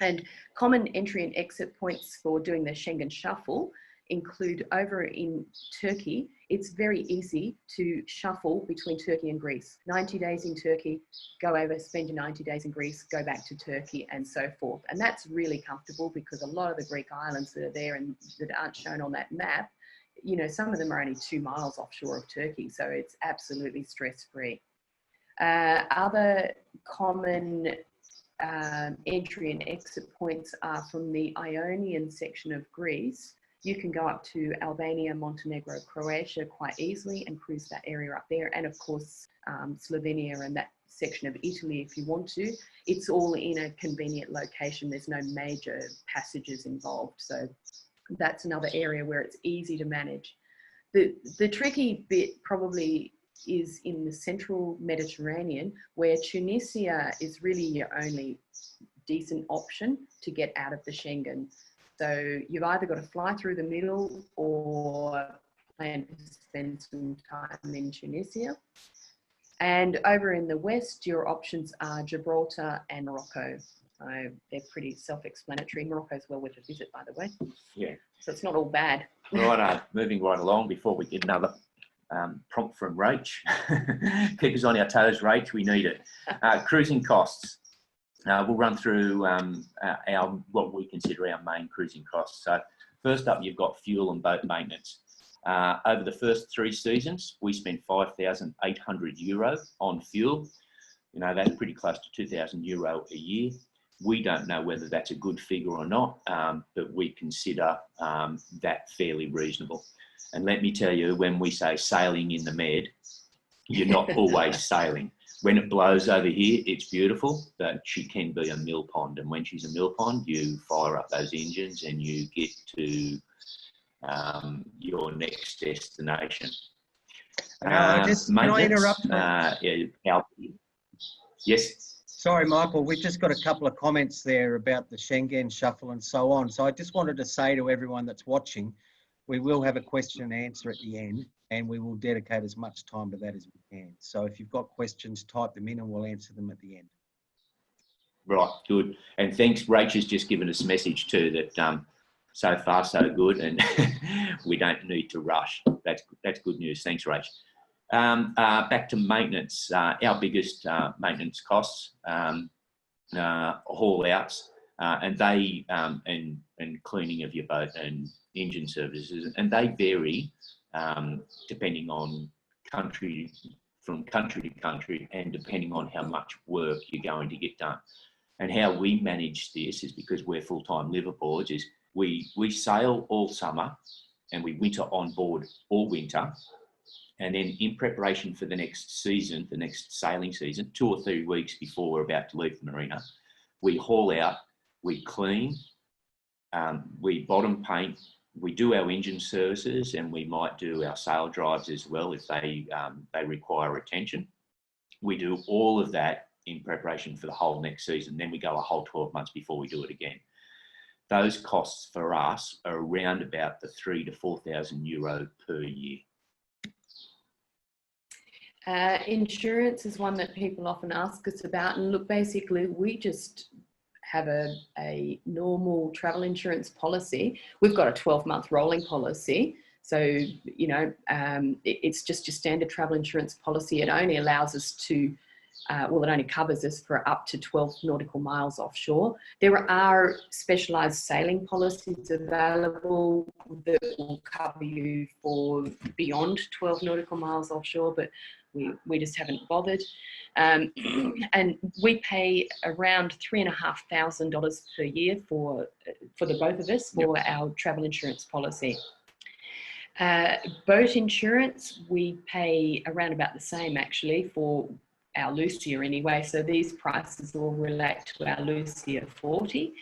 And common entry and exit points for doing the Schengen shuffle include over in Turkey. It's very easy to shuffle between Turkey and Greece. 90 days in Turkey, go over, spend your 90 days in Greece, go back to Turkey, and so forth. And that's really comfortable because a lot of the Greek islands that are there and that aren't shown on that map, some of them are only 2 miles offshore of Turkey, so it's absolutely stress-free. Other common entry and exit points are from the Ionian section of Greece you can go up to Albania, Montenegro, Croatia quite easily and cruise that area up there. And of course, Slovenia and that section of Italy if you want to. It's all in a convenient location. There's no major passages involved. So that's another area where it's easy to manage. The tricky bit probably is in the central Mediterranean, where Tunisia is really your only decent option to get out of the Schengen. So you've either got to fly through the middle or plan to spend some time in Tunisia. And over in the west, your options are Gibraltar and Morocco. So they're pretty self-explanatory. Morocco's well worth a visit, by the way. Yeah. So it's not all bad. Right, moving right along before we get another prompt from Rach. Keep us on our toes, Rach, we need it. Cruising costs. We'll run through what we consider our main cruising costs. So first up, you've got fuel and boat maintenance. Over the first 3 seasons, we spent €5,800 on fuel. You know, that's pretty close to €2,000 a year. We don't know whether that's a good figure or not, but we consider that fairly reasonable. And let me tell you, when we say sailing in the Med, you're not always sailing. When it blows over here, it's beautiful, but she can be a mill pond. And when she's a mill pond, you fire up those engines and you get to your next destination. Can I interrupt? Yes. Sorry, Michael, we've just got a couple of comments there about the Schengen shuffle and so on. So I just wanted to say to everyone that's watching, we will have a question and answer at the end, and we will dedicate as much time to that as we can. So if you've got questions, type them in and we'll answer them at the end. Right, good. And thanks, Rach has just given us a message too that so far so good, and we don't need to rush. That's good news. Thanks, Rach. Back to maintenance. Our biggest maintenance costs, haul outs, and they and cleaning of your boat and engine services, and they vary depending on country to country, and depending on how much work you're going to get done. And how we manage this is, because we're full-time liveaboards, is we sail all summer and we winter on board all winter. And then in preparation for the next season, the next sailing season, 2 or 3 weeks before we're about to leave the marina, we haul out, we clean, we bottom paint, we do our engine services, and we might do our sail drives as well if they require attention. We do all of that in preparation for the whole next season. Then we go a whole 12 months before we do it again. Those costs for us are around about the €3,000 to €4,000 per year. Insurance is one that people often ask us about, and look, basically we just have a normal travel insurance policy. We've got a 12-month rolling policy, so you know it's just your standard travel insurance policy. It only allows us to it only covers us for up to 12 nautical miles offshore. There are specialised sailing policies available that will cover you for beyond 12 nautical miles offshore, but we just haven't bothered. And we pay around $3,500 per year for the both of us for our travel insurance policy. Boat insurance, we pay around about the same actually for our Lucia anyway. So these prices all relate to our Lucia 40.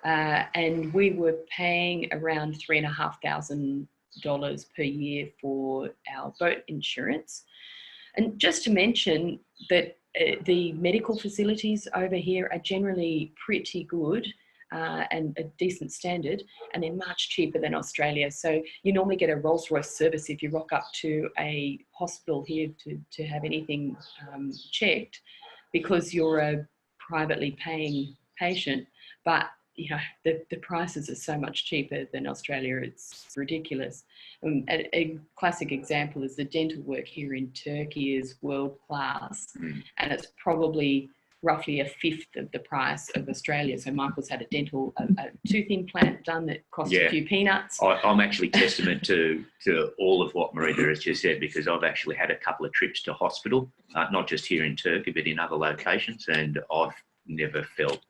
And we were paying around $3,500 per year for our boat insurance. And just to mention that the medical facilities over here are generally pretty good and a decent standard, and they're much cheaper than Australia. So you normally get a Rolls-Royce service if you rock up to a hospital here to have anything checked, because you're a privately paying patient. But you know, the prices are so much cheaper than Australia, it's ridiculous. A classic example is the dental work here in Turkey is world class, and it's probably roughly a fifth of the price of Australia. So Michael's had a tooth implant done that cost a few peanuts. I'm actually testament to all of what Marita has just said, because I've actually had a couple of trips to hospital, not just here in Turkey, but in other locations, and I've never felt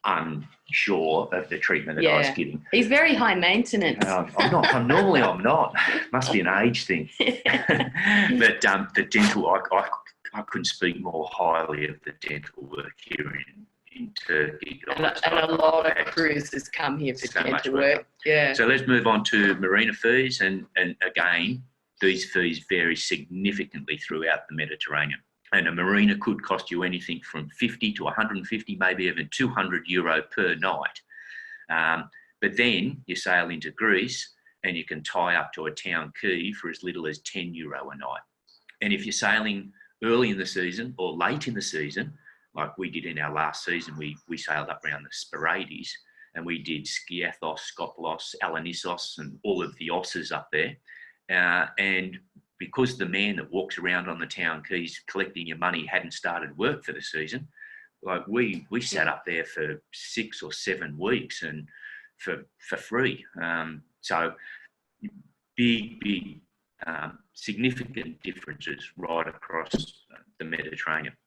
unsure of the treatment that I was getting. He's very high maintenance. I'm not. Normally, I'm not. Must be an age thing. But the dental, I couldn't speak more highly of the dental work here in Turkey. And a lot of cruises come here for dental work. Yeah. So let's move on to marina fees, and again, these fees vary significantly throughout the Mediterranean. And a marina could cost you anything from 50 to 150, maybe even €200 per night. But then you sail into Greece and you can tie up to a town quay for as little as €10 a night. And if you're sailing early in the season or late in the season, like we did in our last season, we sailed up around the Sporades and we did Skiathos, Skoplos, Alanissos and all of the osses up there. And because the man that walks around on the town quays collecting your money hadn't started work for the season, like we sat up there for 6 or 7 weeks and for free. So big significant differences right across the Mediterranean.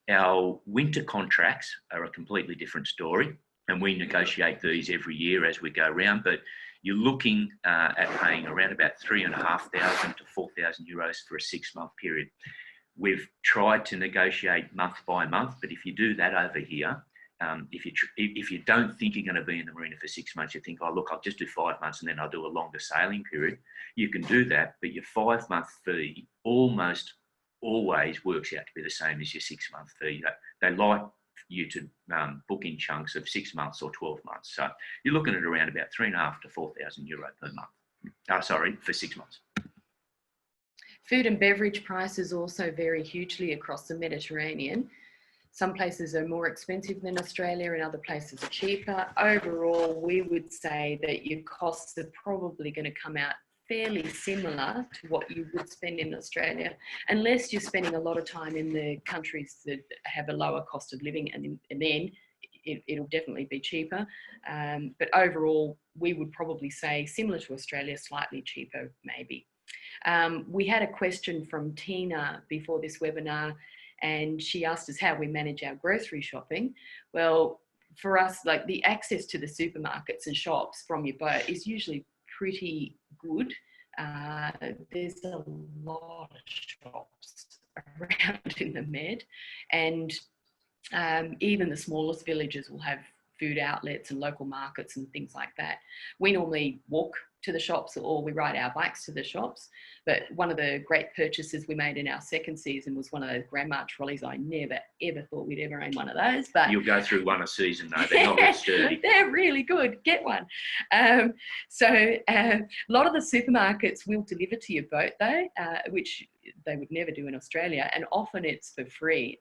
Our winter contracts are a completely different story, and we negotiate these every year as we go around, but you're looking at paying around about €3,500 to €4,000 for a 6-month period. We've tried to negotiate month by month, but if you do that over here, if you don't think you're going to be in the marina for 6 months, you think, oh, look, I'll just do 5 months and then I'll do a longer sailing period. You can do that, but your 5-month fee almost always works out to be the same as your 6-month fee. They like you to book in chunks of 6 months or 12 months. So you're looking at around about €3,500 to €4,000 per month. For 6 months. Food and beverage prices also vary hugely across the Mediterranean. Some places are more expensive than Australia and other places are cheaper. Overall, we would say that your costs are probably going to come out fairly similar to what you would spend in Australia, unless you're spending a lot of time in the countries that have a lower cost of living, and then it'll definitely be cheaper. But overall, we would probably say similar to Australia, slightly cheaper maybe. We had a question from Tina before this webinar, and she asked us how we manage our grocery shopping. Well, for us, like the access to the supermarkets and shops from your boat is usually pretty good. There's a lot of shops around in the Med, and even the smallest villages will have food outlets and local markets and things like that. We normally walk to the shops or we ride our bikes to the shops, but one of the great purchases we made in our second season was one of those grandma trolleys. I never ever thought we'd ever own one of those, but you'll go through one a season though. They're not that sturdy. They're really good. Get one. So a lot of the supermarkets will deliver to your boat though, which they would never do in Australia, and often it's for free.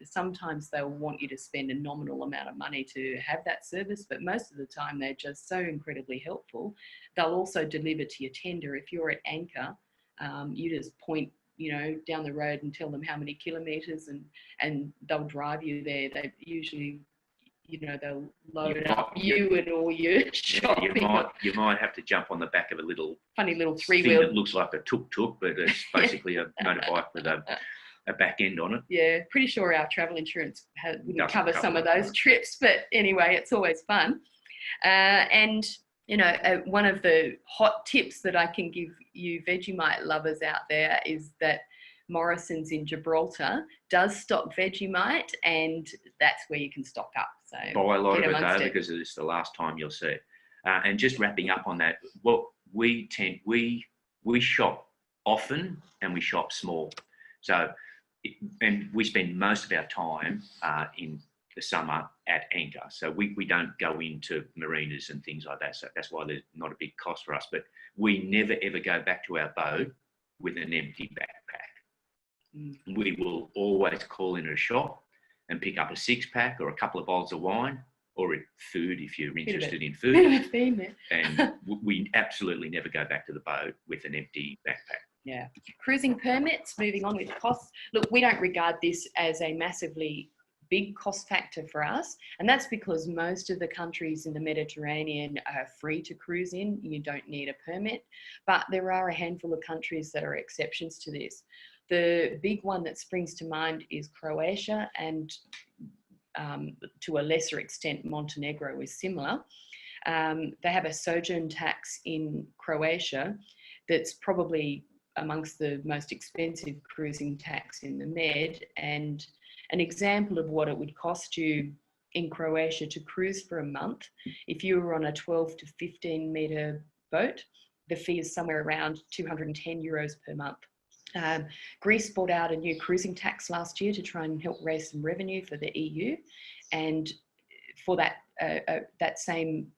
Sometimes they'll want you to spend a nominal amount of money to have that service, but most of the time they're just so incredibly helpful. They'll also deliver to your tender. If you're at anchor, you just point down the road and tell them how many kilometres, and they'll drive you there. They usually, they'll load up you and all your shopping. You might have to jump on the back of a little funny little three-wheel that looks like a tuk-tuk, but it's basically a motorbike with a back end on it. Yeah, pretty sure our travel insurance wouldn't cover some of those trips, but anyway, it's always fun. And one of the hot tips that I can give you Vegemite lovers out there is that Morrison's in Gibraltar does stock Vegemite, and that's where you can stock up. So buy a lot of it though, because it's the last time you'll see it. And just wrapping up on that, what we shop often and we shop small. So, and we spend most of our time in the summer at anchor. So we don't go into marinas and things like that. So that's why there's not a big cost for us. But we never ever go back to our boat with an empty backpack. We will always call in a shop and pick up a 6-pack or a couple of bottles of wine, or food if you're interested in food. And we absolutely never go back to the boat with an empty backpack. Yeah. Cruising permits, moving on with costs. Look, we don't regard this as a massively big cost factor for us, and that's because most of the countries in the Mediterranean are free to cruise in. You don't need a permit, but there are a handful of countries that are exceptions to this. The big one that springs to mind is Croatia, and to a lesser extent, Montenegro is similar. They have a sojourn tax in Croatia that's probably amongst the most expensive cruising tax in the Med, and an example of what it would cost you in Croatia to cruise for a month. If you were on a 12 to 15 metre boat, the fee is somewhere around 210 euros per month. Greece brought out a new cruising tax last year to try and help raise some revenue for the EU, and for that same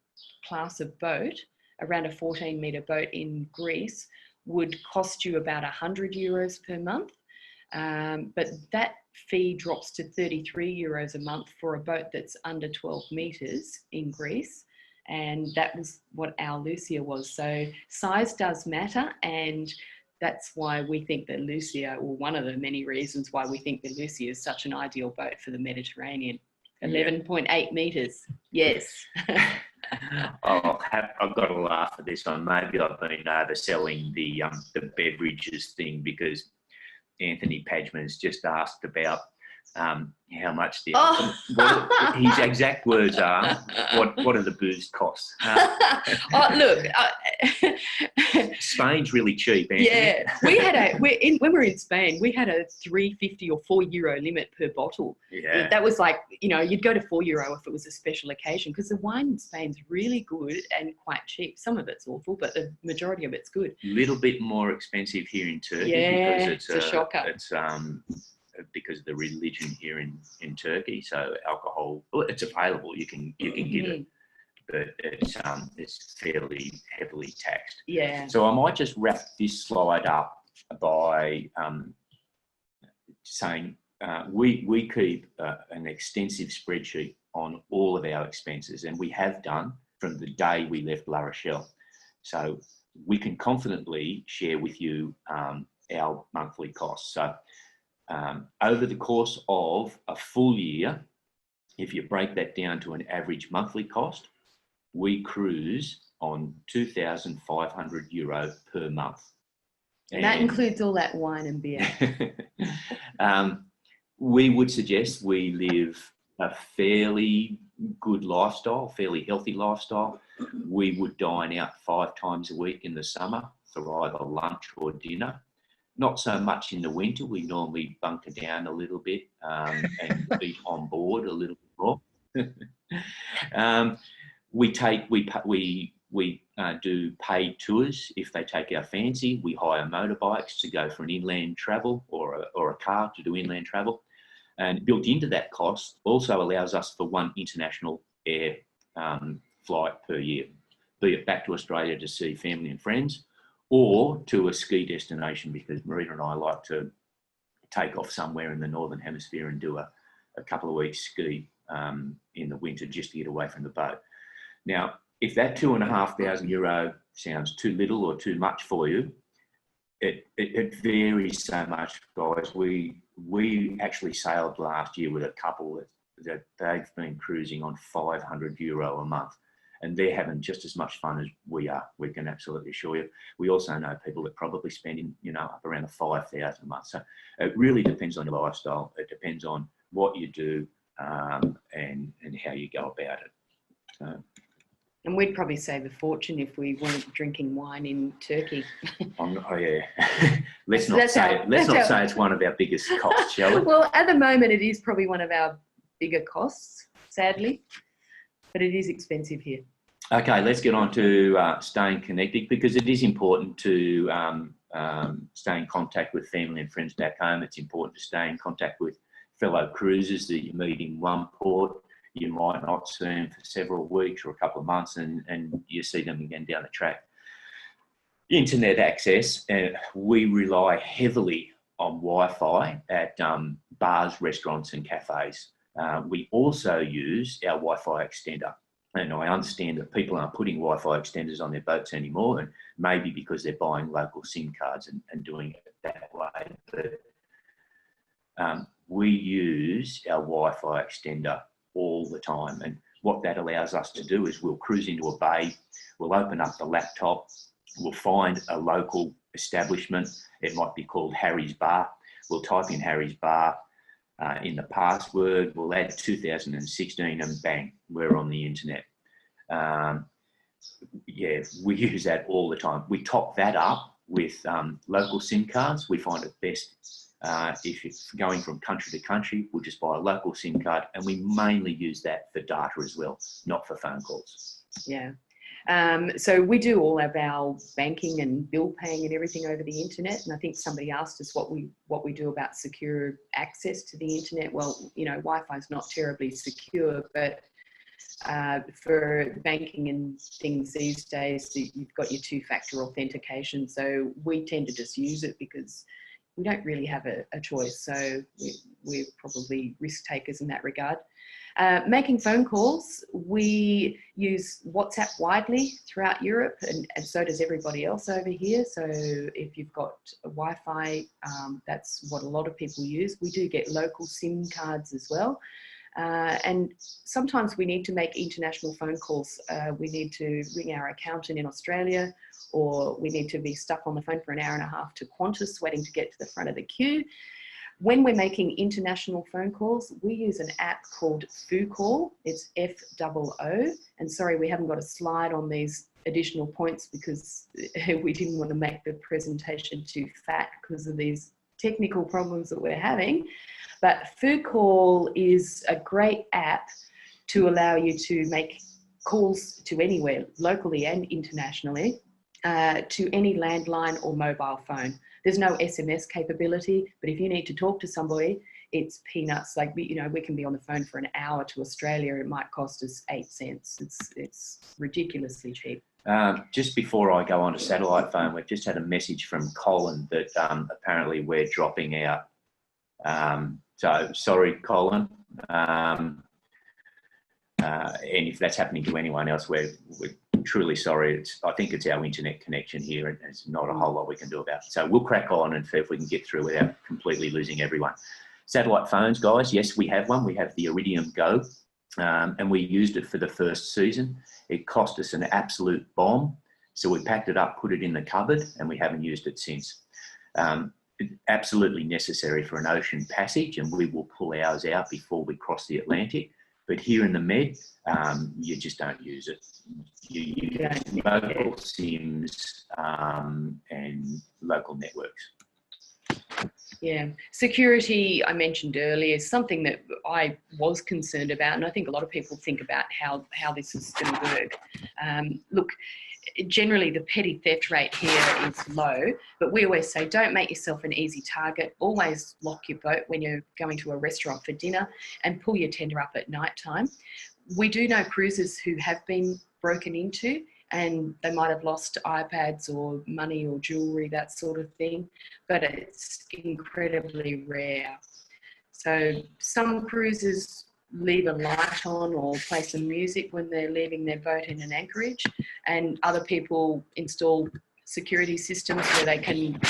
class of boat, around a 14 metre boat in Greece would cost you about 100 euros per month, but that fee drops to 33 euros a month for a boat that's under 12 metres in Greece, and that was what our Lucia was. So size does matter, and that's why we think that Lucia, or one of the many reasons why we think that Lucia is such an ideal boat for the Mediterranean. 11.8 metres, yes. I've got to laugh at this one. Maybe I've been overselling the beverages thing, because Anthony Pajman's just asked about how much his exact words are. What are the booze costs? Look, Spain's really cheap, Anthony. Yeah, when we were in Spain, we had a €3.50 or €4 limit per bottle. Yeah, that was like, you'd go to €4 if it was a special occasion, because the wine in Spain's really good and quite cheap. Some of it's awful, but the majority of it's good. A little bit more expensive here in Turkey, because it's a shocker. It's because of the religion here in Turkey. So alcohol, it's available. You can get it, but it's fairly heavily taxed. Yeah. So I might just wrap this slide up by saying we keep an extensive spreadsheet on all of our expenses, and we have done from the day we left La Rochelle. So we can confidently share with you our monthly costs. So over the course of a full year, if you break that down to an average monthly cost, we cruise on €2,500 per month. And that includes all that wine and beer. We would suggest we live a fairly good lifestyle, fairly healthy lifestyle. We would dine out 5 times a week in the summer for either lunch or dinner. Not so much in the winter. We normally bunker down a little bit and eat on board a little bit more. We do paid tours if they take our fancy. We hire motorbikes to go for an inland travel, or a car to do inland travel. And built into that cost also allows us for one international air flight per year, be it back to Australia to see family and friends, or to a ski destination, because Marina and I like to take off somewhere in the Northern Hemisphere and do a couple of weeks ski in the winter, just to get away from the boat. Now, if that €2,500 sounds too little or too much for you, it varies so much, guys. We actually sailed last year with a couple that they've been cruising on €500 a month, and they're having just as much fun as we are. We can absolutely assure you. We also know people that probably spending, up around the 5,000 a month. So it really depends on your lifestyle. It depends on what you do and how you go about it. So. And we'd probably save a fortune if we weren't drinking wine in Turkey. Oh yeah. Let's not say it's one of our biggest costs, shall we? Well, at the moment, it is probably one of our bigger costs, sadly, but it is expensive here. Okay, let's get on to staying connected, because it is important to stay in contact with family and friends back home. It's important to stay in contact with fellow cruisers that you meet in one port. You might not see them for several weeks or a couple of months, and you see them again down the track. Internet access, we rely heavily on Wi-Fi at bars, restaurants and cafes. We also use our Wi-Fi extender. And I understand that people aren't putting Wi-Fi extenders on their boats anymore, and maybe because they're buying local SIM cards and doing it that way. But we use our Wi-Fi extender all the time. And what that allows us to do is we'll cruise into a bay, we'll open up the laptop, we'll find a local establishment. It might be called Harry's Bar. We'll type in Harry's Bar. in the password. We'll add 2016 and bang, we're on the internet. Yeah, we use that all the time. We top that up with local SIM cards. We find it best if it's going from country to country, we'll just buy a local SIM card, and we mainly use that for data as well, not for phone calls. Yeah. So we do all of our banking and bill paying and everything over the internet. And I think somebody asked us what we do about secure access to the internet. Well, you know, Wi-Fi is not terribly secure, but for banking and things these days, you've got your two-factor authentication. So we tend to just use it because we don't really have a choice. So we're probably risk takers in that regard. Making phone calls, we use WhatsApp widely throughout Europe, and so does everybody else over here. So if you've got a Wi-Fi, that's what a lot of people use. We do get local SIM cards as well. And sometimes we need to make international phone calls. We need to ring our accountant in Australia, or we need to be stuck on the phone for an hour and a half to Qantas waiting to get to the front of the queue. When we're making international phone calls, we use an app called FooCall. It's FOO. And sorry, we haven't got a slide on these additional points because we didn't want to make the presentation too fat because of these technical problems that we're having. But FooCall is a great app to allow you to make calls to anywhere, locally and internationally, to any landline or mobile phone. There's no SMS capability, but if you need to talk to somebody, it's peanuts. Like, you know, we can be on the phone for an hour to Australia. It might cost us 8 cents. It's ridiculously cheap. Just before I go on to satellite phone, we've just had a message from Colin that apparently we're dropping out. So sorry, Colin. And if that's happening to anyone else, we're truly sorry. I think it's our internet connection here, and there's not a whole lot we can do about it. So we'll crack on and see if we can get through without completely losing everyone. Satellite phones, guys, yes, we have one. We have the Iridium Go, and we used it for the first season. It cost us an absolute bomb. So we packed it up, put it in the cupboard, and we haven't used it since. Absolutely necessary for an ocean passage, and we will pull ours out before we cross the Atlantic. But here in the Med, you just don't use it. You use local SIMs and local networks. Yeah, security, I mentioned earlier, is something that I was concerned about, and I think a lot of people think about how this is going to work. Look, generally the petty theft rate here is low, but we always say don't make yourself an easy target. Always lock your boat when you're going to a restaurant for dinner, and pull your tender up at night time. We do know cruisers who have been broken into, and they might have lost iPads or money or jewellery, that sort of thing, but it's incredibly rare. So some cruisers leave a light on or play some music when they're leaving their boat in an anchorage, and other people install security systems where they can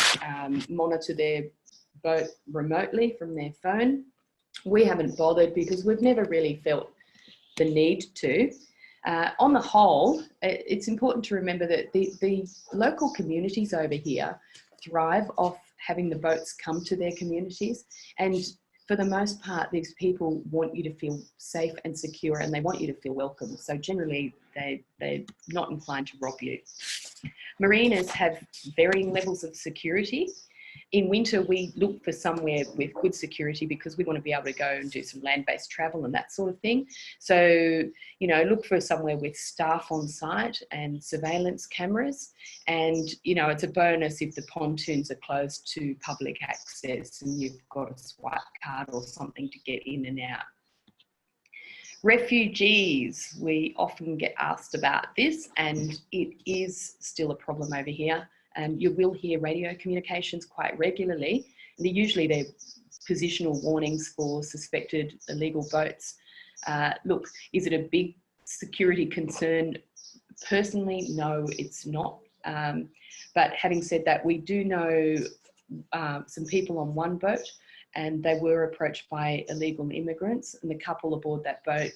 monitor their boat remotely from their phone. We haven't bothered because we've never really felt the need to. On the whole, it's important to remember that the local communities over here thrive off having the boats come to their communities, and for the most part, these people want you to feel safe and secure, and they want you to feel welcome. So generally, they're not inclined to rob you. Marinas have varying levels of security. In winter, we look for somewhere with good security because we want to be able to go and do some land-based travel and that sort of thing. So, you know, look for somewhere with staff on site and surveillance cameras. And, you know, it's a bonus if the pontoons are closed to public access and you've got a swipe card or something to get in and out. Refugees, we often get asked about this, and it is still a problem over here. You will hear radio communications quite regularly. Usually they're positional warnings for suspected illegal boats. Look, is it a big security concern? Personally, no, it's not. But having said that, we do know some people on one boat, and they were approached by illegal immigrants, and the couple aboard that boat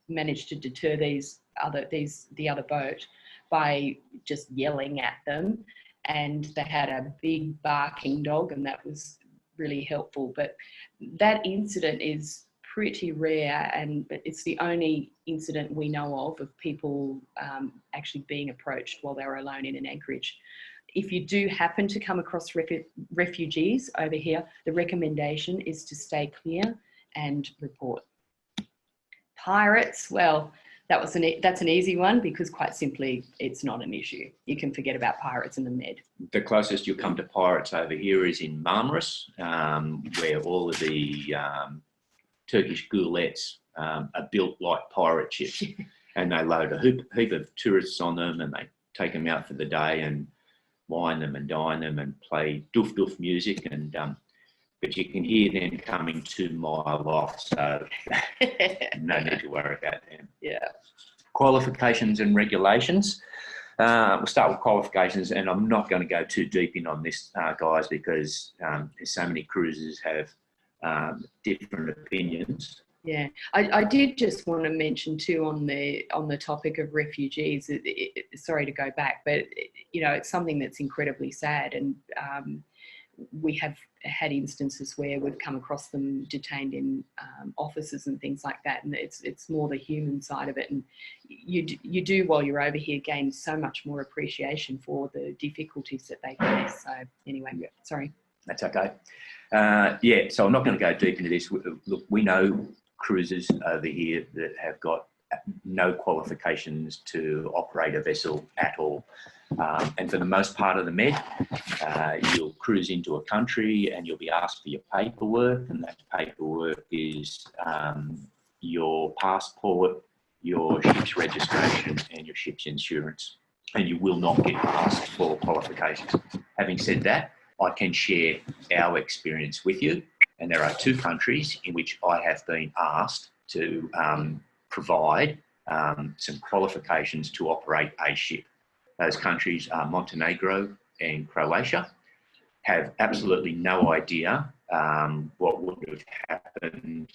managed to deter the other boat by just yelling at them. And they had a big barking dog, and that was really helpful. But that incident is pretty rare, and it's the only incident we know of people actually being approached while they were alone in an anchorage. If you do happen to come across refugees over here, the recommendation is to stay clear and report. Pirates, well, that's an easy one, because quite simply, it's not an issue. You can forget about pirates in the Med. The closest you'll come to pirates over here is in Marmaris, where all of the Turkish goulettes are built like pirate ships, and they load a heap of tourists on them, and they take them out for the day and wine them and dine them and play doof doof music, and but you can hear them coming 2 miles off, so no need to worry about them. Yeah. Qualifications and regulations. We'll start with qualifications, and I'm not going to go too deep in on this, guys, because so many cruisers have different opinions. Yeah, I did just want to mention too on the topic of refugees. Sorry to go back, but it's something that's incredibly sad, and we have had instances where we've come across them detained in offices and things like that, and it's more the human side of it. And you do while you're over here gain so much more appreciation for the difficulties that they face. So anyway, yeah. Sorry. That's okay. Yeah, so I'm not going to go deep into this. Look, we know cruisers over here that have got no qualifications to operate a vessel at all. And for the most part of the Med, you'll cruise into a country and you'll be asked for your paperwork, and that paperwork is your passport, your ship's registration, and your ship's insurance. And you will not get asked for qualifications. Having said that, I can share our experience with you, and there are 2 countries in which I have been asked to provide some qualifications to operate a ship. Those countries are Montenegro and Croatia. Have absolutely no idea what would have happened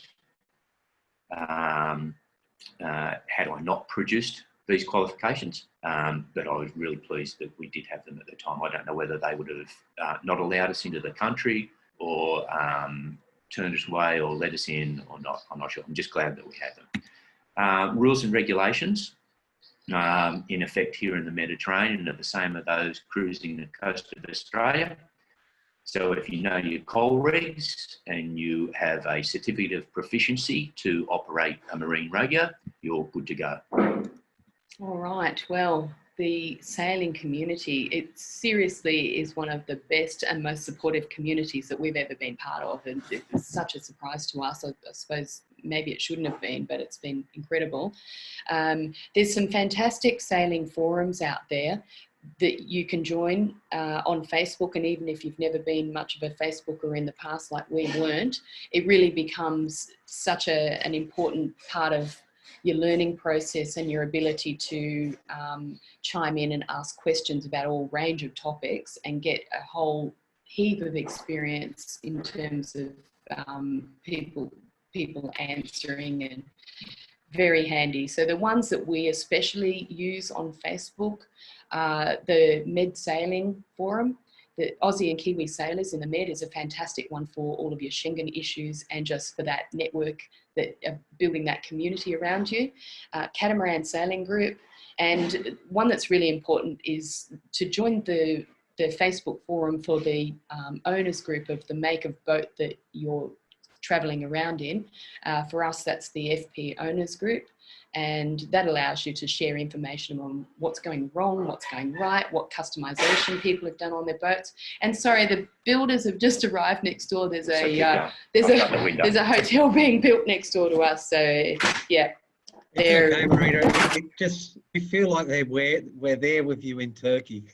had I not produced these qualifications, but I was really pleased that we did have them at the time. I don't know whether they would have not allowed us into the country, or turned us away, or let us in, or not. I'm not sure. I'm just glad that we had them. Rules and regulations in effect here in the Mediterranean are the same as those cruising the coast of Australia. So if you know your coal rigs and you have a certificate of proficiency to operate a marine radio, you're good to go. All right. Well, the sailing community, it seriously is one of the best and most supportive communities that we've ever been part of. And it's such a surprise to us. I suppose maybe it shouldn't have been, but it's been incredible. There's some fantastic sailing forums out there that you can join on Facebook, and even if you've never been much of a Facebooker in the past like we weren't, it really becomes such an important part of your learning process and your ability to chime in and ask questions about all range of topics and get a whole heap of experience in terms of people answering, and very handy. So the ones that we especially use on Facebook, the Med Sailing Forum, the Aussie and Kiwi Sailors in the Med is a fantastic one for all of your Schengen issues and just for that network, that building that community around you. Catamaran Sailing Group, and one that's really important is to join the Facebook forum for the owners group of the make of boat that you're traveling around in. For us, that's the FP owners group, and that allows you to share information on what's going wrong, what's going right, what customization people have done on their boats. And sorry, the builders have just arrived next door. There's a hotel being built next door to us. So yeah, they're okay, Marita. We feel like we're there with you in Turkey.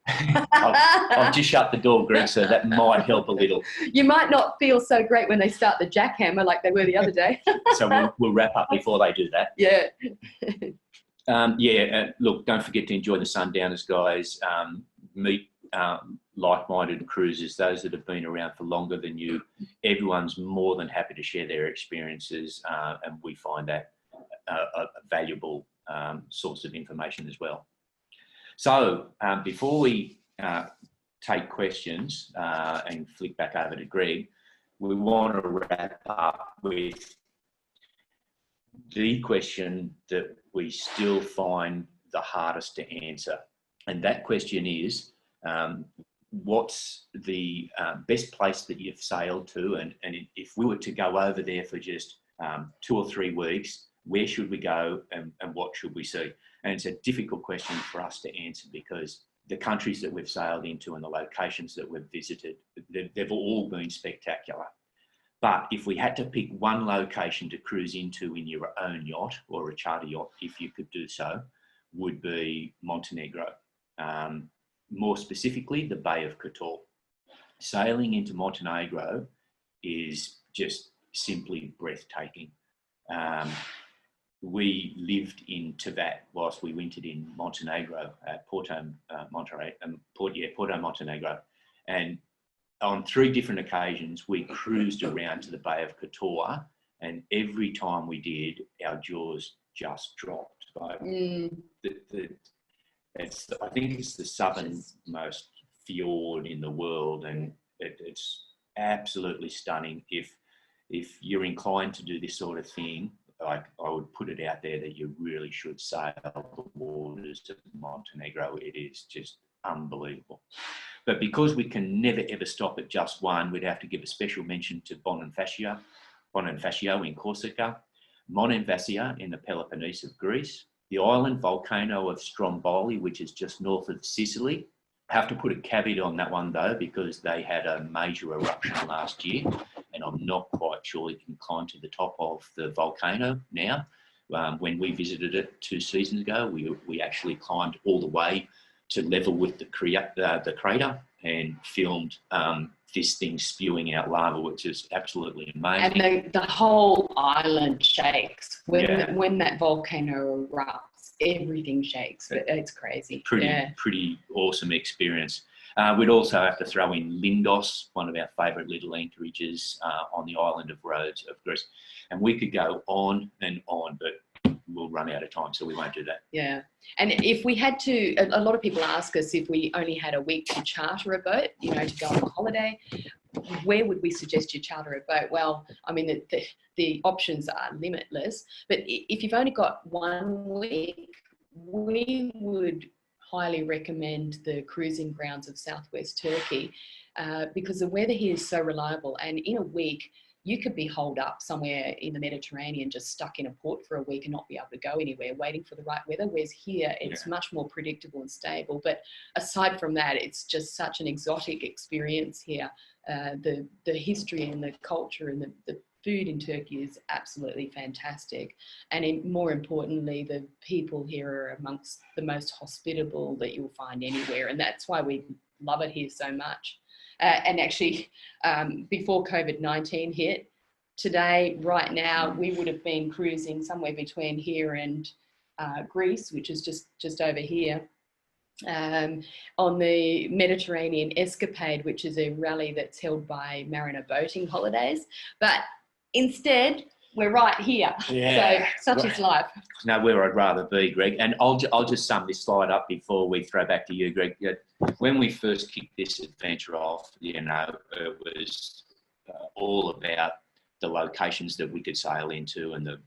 I've just shut the door, Greg, so that might help a little. You might not feel so great when they start the jackhammer like they were the other day. So we'll wrap up before they do that. Yeah. Look, don't forget to enjoy the Sundowners, guys. Meet like-minded cruisers, those that have been around for longer than you. Everyone's more than happy to share their experiences, and we find that a valuable source of information as well. So before we take questions and flick back over to Greg, we want to wrap up with the question that we still find the hardest to answer. And that question is, what's the best place that you've sailed to? And if we were to go over there for just 2 or 3 weeks, where should we go and what should we see? And it's a difficult question for us to answer because the countries that we've sailed into and the locations that we've visited, they've all been spectacular. But if we had to pick one location to cruise into in your own yacht or a charter yacht, if you could do so, would be Montenegro. More specifically, the Bay of Kotor. Sailing into Montenegro is just simply breathtaking. We lived in Tivat whilst we wintered in Montenegro at Porto Montenegro. And on 3 different occasions, we cruised around to the Bay of Kotor, and every time we did, our jaws just dropped. I think it's the southernmost fjord in the world, and it's absolutely stunning. If you're inclined to do this sort of thing, I would put it out there that you really should sail the waters of Montenegro. It is just unbelievable. But because we can never ever stop at just one, we'd have to give a special mention to Bonifacio in Corsica, Monemvasia in the Peloponnese of Greece, the island volcano of Stromboli, which is just north of Sicily. I have to put a caveat on that one though, because they had a major eruption last year, and I'm not quite sure you can climb to the top of the volcano now. When we visited it 2 seasons ago, we actually climbed all the way to level with the crater and filmed this thing spewing out lava, which is absolutely amazing. And the whole island shakes when that volcano erupts. Everything shakes. It's crazy. Pretty awesome experience. We'd also have to throw in Lindos, one of our favourite little anchorages on the island of Rhodes of Greece. And we could go on and on, but we'll run out of time, so we won't do that. Yeah. And if we had to, a lot of people ask us if we only had a week to charter a boat, to go on a holiday, where would we suggest you charter a boat? Well, I mean, the options are limitless, but if you've only got 1 week, we would highly recommend the cruising grounds of southwest Turkey because the weather here is so reliable, and in a week, you could be holed up somewhere in the Mediterranean, just stuck in a port for a week and not be able to go anywhere, waiting for the right weather. Whereas here, it's much more predictable and stable. But aside from that, it's just such an exotic experience here. The history and the culture and the food in Turkey is absolutely fantastic. And more importantly, the people here are amongst the most hospitable that you'll find anywhere. And that's why we love it here so much. And actually, before COVID-19 hit, today, right now, we would have been cruising somewhere between here and Greece, which is just over here, on the Mediterranean Escapade, which is a rally that's held by Marina Boating Holidays. But instead, we're right here. Yeah. So such is life. Now, where I'd rather be, Greg. And I'll just sum this slide up before we throw back to you, Greg. When we first kicked this adventure off, it was all about the locations that we could sail into and the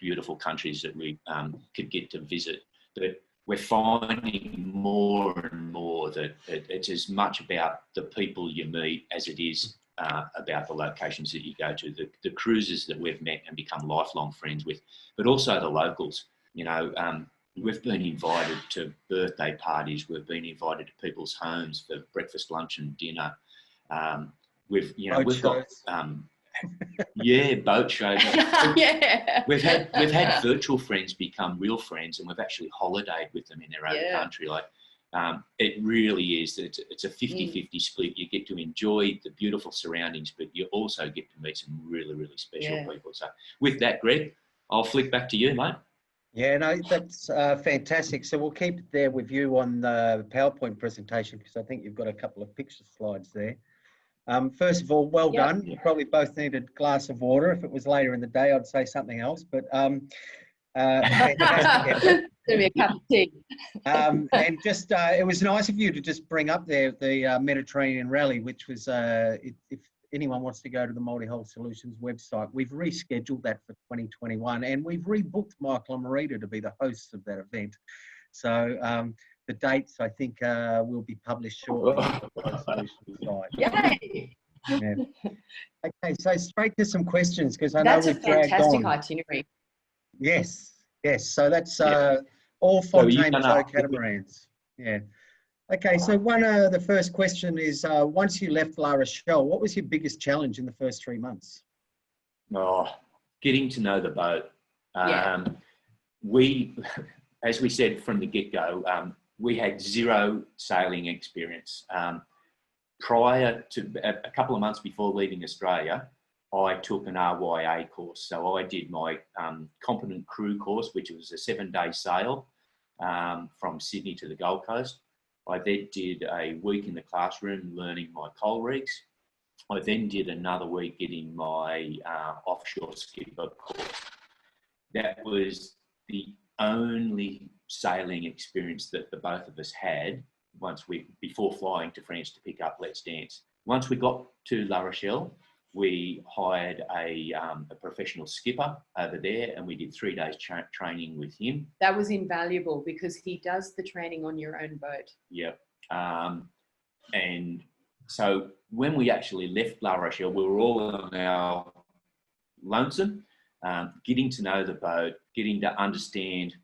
beautiful countries that we could get to visit. But we're finding more and more that it's as much about the people you meet as it is about the locations that you go to, the cruisers that we've met and become lifelong friends with, but also the locals. We've been invited to birthday parties. We've been invited to people's homes for breakfast, lunch, and dinner. We've got boat shows. We've had virtual friends become real friends, and we've actually holidayed with them in their own country. It really is. It's a 50-50 split. You get to enjoy the beautiful surroundings, but you also get to meet some really, really special people. So with that, Greg, I'll flick back to you, mate. Yeah, no, that's fantastic. So we'll keep it there with you on the PowerPoint presentation because I think you've got a couple of picture slides there. First of all, well done. You probably both need a glass of water. If it was later in the day, I'd say something else. But Fantastic. It's gonna be a cup of tea. And just, it was nice of you to just bring up there the Mediterranean Rally, which was, if anyone wants to go to the Multihull Solutions website, we've rescheduled that for 2021, and we've rebooked Michael and Marita to be the hosts of that event. So the dates, I think, will be published shortly on the Multihull Solutions site. Yay! Yeah. Okay, so straight to some questions, because I know That's a we've dragged fantastic on. itinerary. Yes, yes. So that's Yeah. all So you Fountaine can, Pajot catamarans. Yeah. Okay, so the first question is, once you left La Rochelle, what was your biggest challenge in the first 3 months? Oh, getting to know the boat. Yeah. We, as we said from the get-go, we had zero sailing experience. Prior to a couple of months before leaving Australia, I took an RYA course. So I did my competent crew course, which was a 7-day sail from Sydney to the Gold Coast. I then did a week in the classroom learning my coal rigs. I then did another week getting my offshore skipper course. That was the only sailing experience that the both of us had before flying to France to pick up Let's Dance. Once we got to La Rochelle, we hired a professional skipper over there, and we did 3 days training with him. That was invaluable because he does the training on your own boat. Yep. And so when we actually left La Rochelle, we were all on our lonesome, getting to know the boat, getting to understand,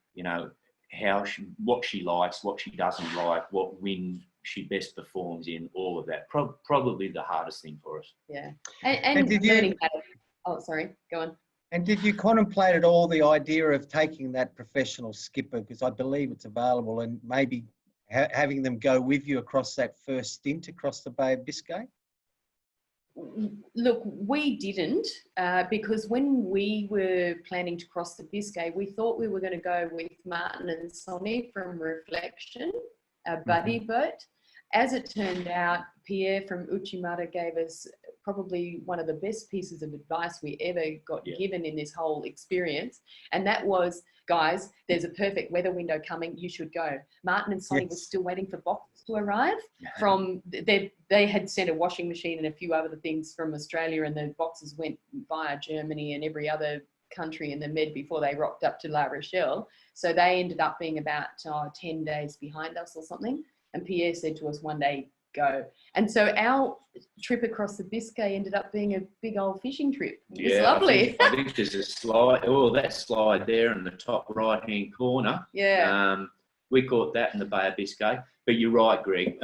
what she likes, what she doesn't like, what wind she best performs in, all of that. Probably the hardest thing for us. Yeah. And learning that. Oh, sorry, go on. And did you contemplate at all the idea of taking that professional skipper, because I believe it's available, and maybe having them go with you across that first stint across the Bay of Biscay? Look, we didn't, because when we were planning to cross the Biscay, we thought we were going to go with Martin and Sonny from Reflection, a buddy boat. As it turned out, Pierre from Uchimata gave us probably one of the best pieces of advice we ever got given in this whole experience. And that was, guys, there's a perfect weather window coming, you should go. Martin and Sonny were still waiting for boxes to arrive from, they had sent a washing machine and a few other things from Australia, and the boxes went via Germany and every other country in the Med before they rocked up to La Rochelle. So they ended up being about 10 days behind us or something. And Pierre said to us one day, go. And so our trip across the Biscay ended up being a big old fishing trip. It was lovely. I think there's a slide, that slide there in the top right-hand corner. Yeah. We caught that in the Bay of Biscay. But you're right, Greg,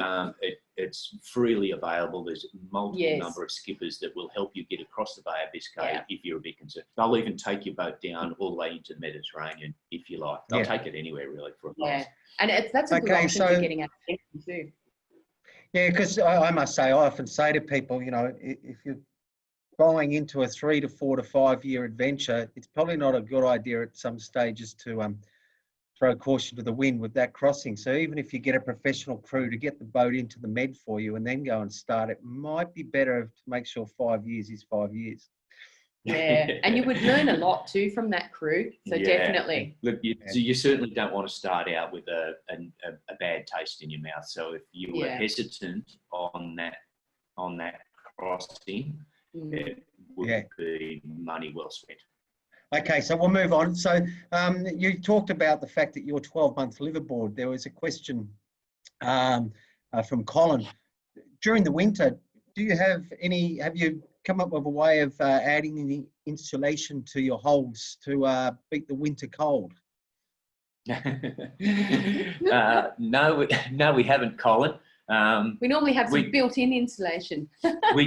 it's freely available. There's a multiple number of skippers that will help you get across the Bay of Biscay if you're a bit concerned. They'll even take your boat down all the way into the Mediterranean if you like. They'll take it anywhere really for a price. And that's a good option for getting out of too. Yeah, because I must say, I often say to people, if you're going into a 3 to 4 to 5 year adventure, it's probably not a good idea at some stages to throw caution to the wind with that crossing. So even if you get a professional crew to get the boat into the Med for you and then go and start, it might be better to make sure 5 years is 5 years. Yeah, and you would learn a lot too from that crew. So definitely. Look, you certainly don't want to start out with a bad taste in your mouth. So if you were hesitant on that crossing, it would be money well spent. Okay, so we'll move on. So you talked about the fact that you're 12-month liveaboard. There was a question from Colin. During the winter, have you come up with a way of adding any insulation to your holds to beat the winter cold? No, we haven't, Colin. We normally have some built-in insulation. We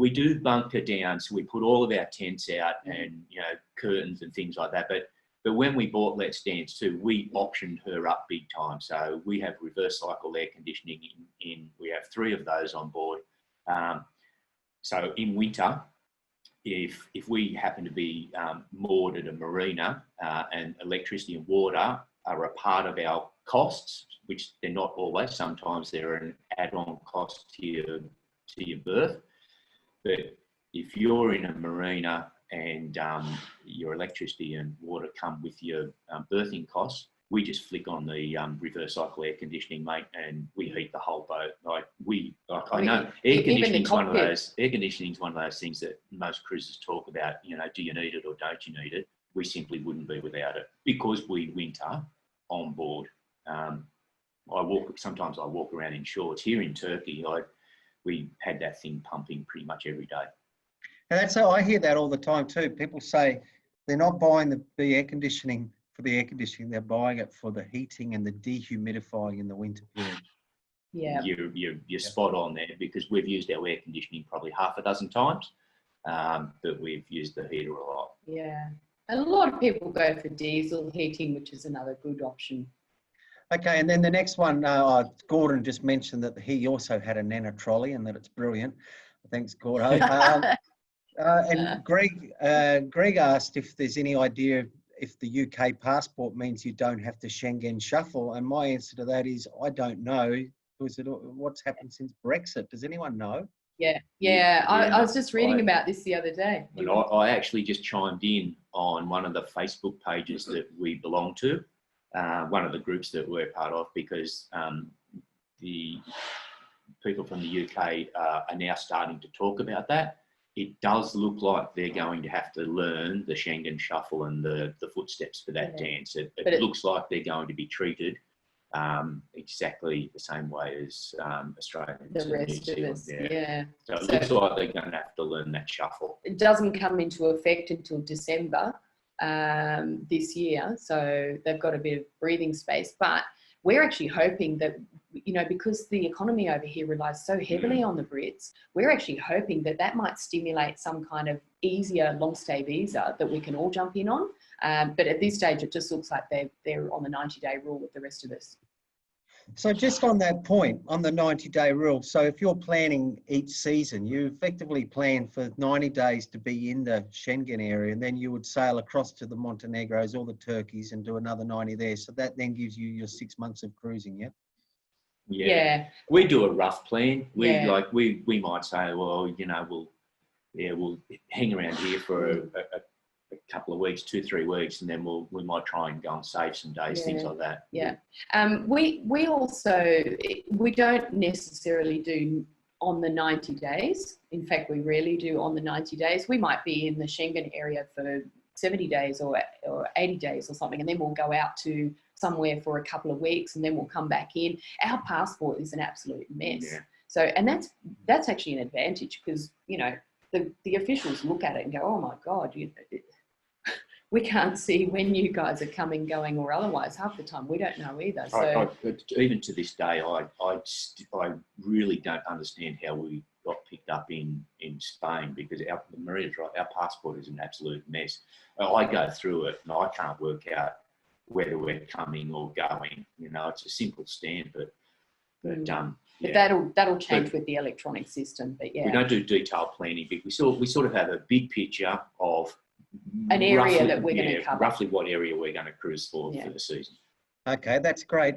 do bunker down, so we put all of our tents out and curtains and things like that. But when we bought Let's Dance too, we optioned her up big time. So we have reverse cycle air conditioning we have 3 of those on board. So in winter, if we happen to be moored at a marina and electricity and water are a part of our costs, which they're not always, sometimes they're an add-on cost to your berth. But if you're in a marina and your electricity and water come with your berthing costs. We just flick on the reverse cycle air conditioning, mate, and we heat the whole boat. I know air conditioning is one of those. Air conditioning is one of those things that most cruisers talk about. You know, do you need it or don't you need it? We simply wouldn't be without it because we winter on board. Sometimes I walk around in shorts. Here in Turkey, we had that thing pumping pretty much every day. And that's how I hear that all the time too. People say they're not buying the air conditioning for the air conditioning, they're buying it for the heating and the dehumidifying in the winter period. Yeah. You're spot on there, because we've used our air conditioning probably half a dozen times, but we've used the heater a lot. Yeah. And a lot of people go for diesel heating, which is another good option. Okay, and then the next one, Gordon just mentioned that he also had a Nana trolley and that it's brilliant. Thanks, Gordon. And Greg asked if there's any idea if the UK passport means you don't have to Schengen shuffle, and my answer to that is I don't know. What's happened since Brexit? Does anyone know? Yeah. I was just reading about this the other day. And I actually just chimed in on one of the Facebook pages that we belong to, one of the groups that we're part of, because the people from the UK are now starting to talk about that. It does look like they're going to have to learn the Schengen shuffle and the footsteps for that dance. It looks like they're going to be treated exactly the same way as Australians. The rest of us, yeah. So it looks like they're going to have to learn that shuffle. It doesn't come into effect until December this year, so they've got a bit of breathing space. But we're actually hoping that, you know, because the economy over here relies so heavily on the Brits, we're actually hoping that that might stimulate some kind of easier long stay visa that we can all jump in on. But at this stage, it just looks like they're on the 90-day rule with the rest of us. So just on that point, on the 90-day rule, so if you're planning each season, you effectively plan for 90 days to be in the Schengen area, and then you would sail across to the Montenegros or the Turkeys and do another 90 there. So that then gives you your 6 months of cruising, yeah? Yeah. We do a rough plan. We might say, well, you know, we'll hang around here for a couple of weeks, 2-3 weeks, and then we might try and go and save some days, things like that. Yeah. We also, we don't necessarily do on the 90 days. In fact, we rarely do on the 90 days. We might be in the Schengen area for 70 days or 80 days or something, and then we'll go out to somewhere for a couple of weeks and then we'll come back in. Our passport is an absolute mess. Yeah. So, and that's actually an advantage, because, you know, the officials look at it and go, oh my God, we can't see when you guys are coming, going, or otherwise. Half the time we don't know either. So even to this day, I really don't understand how we got picked up in Spain, because Maria's right, our passport is an absolute mess. I go through it and I can't work out whether we're coming or going. You know, it's a simple stamp, but that'll change with the electronic system. But yeah, we don't do detailed planning, but we sort of have a big picture of an area that we're going to cover. Roughly what area we're going to cruise for the season. Okay, that's great.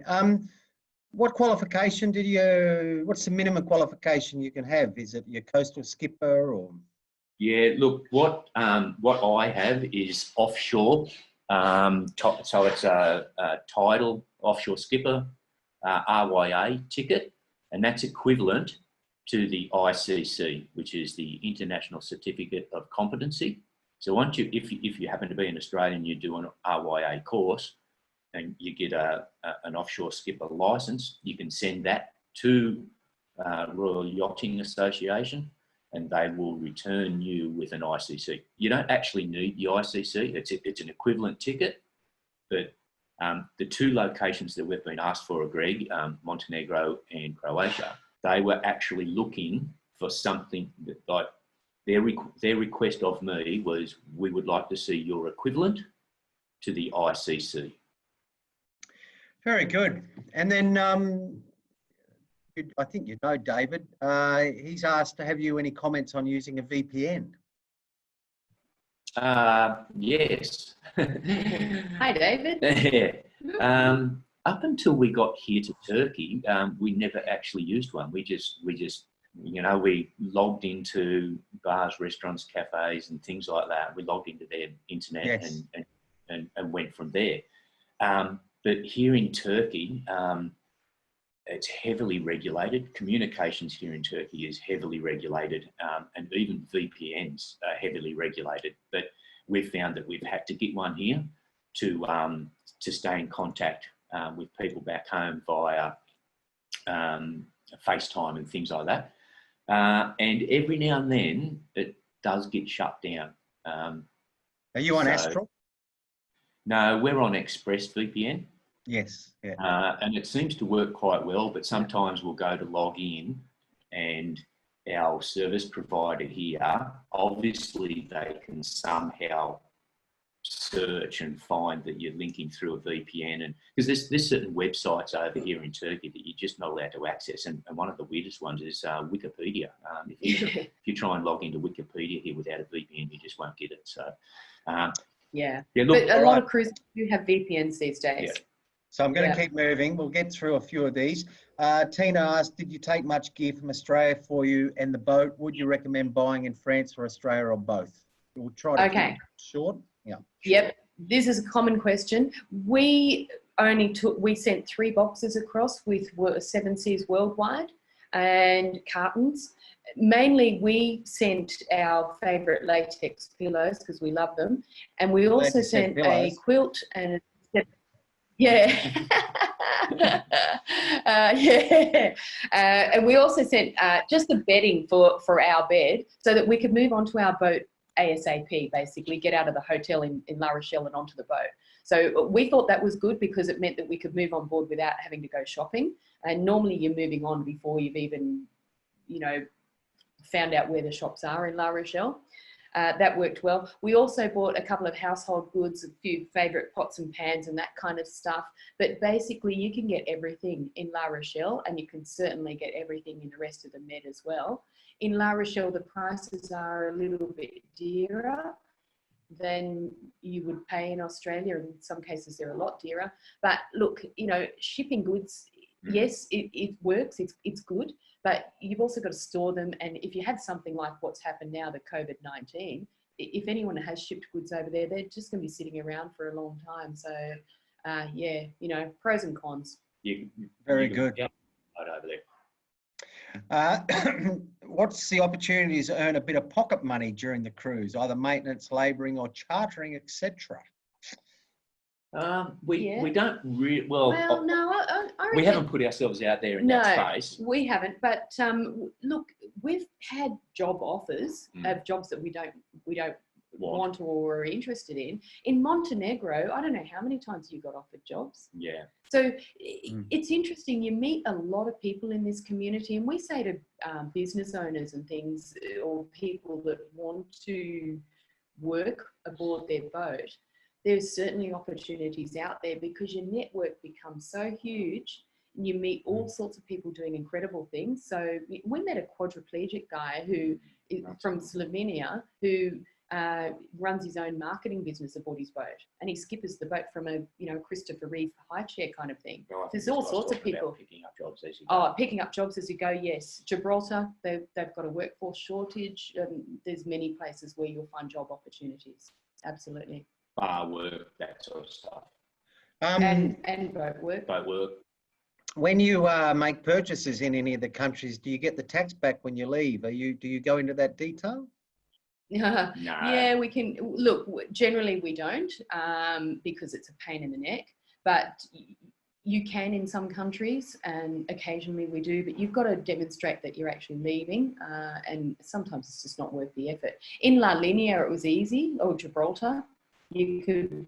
What qualification what's the minimum qualification you can have? Is it your coastal skipper or? Yeah, look, what I have is offshore. So it's a tidal offshore skipper RYA ticket, and that's equivalent to the ICC, which is the International Certificate of Competency. So once if you happen to be an Australian, you do an RYA course and you get an offshore skipper license, you can send that to Royal Yachting Association, and they will return you with an ICC. You don't actually need the ICC. It's an equivalent ticket, but the two locations that we've been asked for, Greg, Montenegro and Croatia, they were actually looking for something that, like, their request of me was, we would like to see your equivalent to the ICC. Very good. And then I think you know David. He's asked to have you any comments on using a VPN. Yes. Hi, David. Up until we got here to Turkey, we never actually used one. We just you know, we logged into bars, restaurants, cafes and things like that. We logged into their internet Yes. and went from there. But here in Turkey, it's heavily regulated. Communications here in Turkey is heavily regulated, and even VPNs are heavily regulated. But we've found that we've had to get one here to stay in contact with people back home via FaceTime and things like that. And every now and then it does get shut down. Are you on Astral? No, we're on ExpressVPN. Yes. Yeah. And it seems to work quite well, but sometimes we'll go to log in and our service provider here, obviously they can somehow search and find that you're linking through a VPN, and because there's certain websites over here in Turkey that you're just not allowed to access, and one of the weirdest ones is Wikipedia. If you try and log into Wikipedia here without a VPN, you just won't get it. So yeah, look, but a lot of cruises do have VPNs these days. Yeah. So I'm going to keep moving. We'll get through a few of these. Tina asked, did you take much gear from Australia for you and the boat? Would you recommend buying in France or Australia or both? We'll try to keep it short. Yeah. Yep. This is a common question. We sent 3 boxes across with 7 Seas Worldwide and cartons. Mainly we sent our favourite latex pillows because we love them. And we also sent a quilt and and we also sent just the bedding for our bed so that we could move onto our boat ASAP, basically get out of the hotel in La Rochelle and onto the boat. So we thought that was good because it meant that we could move on board without having to go shopping. And normally you're moving on before you've even, you know, found out where the shops are in La Rochelle. That worked well. We also bought a couple of household goods, a few favourite pots and pans and that kind of stuff. But basically you can get everything in La Rochelle, and you can certainly get everything in the rest of the Med as well. In La Rochelle, the prices are a little bit dearer than you would pay in Australia. In some cases, they're a lot dearer. But look, you know, shipping goods, yes, it works. It's good. But you've also got to store them. And if you have something like what's happened now, the COVID-19, if anyone has shipped goods over there, they're just going to be sitting around for a long time. So, yeah, you know, pros and cons. Very good. Yep. Right over there. What's the opportunities to earn a bit of pocket money during the cruise, either maintenance, labouring or chartering, etc.? We don't really, well no, I we haven't put ourselves out there in that space. We haven't, but look, we've had job offers of jobs that we don't want or are interested in. In Montenegro, I don't know how many times you got offered jobs. Yeah. So it's interesting. You meet a lot of people in this community, and we say to business owners and things, or people that want to work aboard their boat, there's certainly opportunities out there because your network becomes so huge and you meet all sorts of people doing incredible things. So we met a quadriplegic guy who is from Slovenia who runs his own marketing business aboard his boat, and he skippers the boat from a, you know, Christopher Reeve high chair kind of thing. Well, there's all sorts of people picking up jobs as you go. Oh, picking up jobs as you go. Yes, Gibraltar, they've got a workforce shortage. There's many places where you'll find job opportunities. Absolutely. Bar work, that sort of stuff. And boat work. Boat work. When you make purchases in any of the countries, do you get the tax back when you leave? Do you go into that detail? No. Yeah, we can. Look, generally we don't because it's a pain in the neck, but you can in some countries, and occasionally we do, but you've got to demonstrate that you're actually leaving, and sometimes it's just not worth the effort. In La Linea, it was easy, or Gibraltar. You could,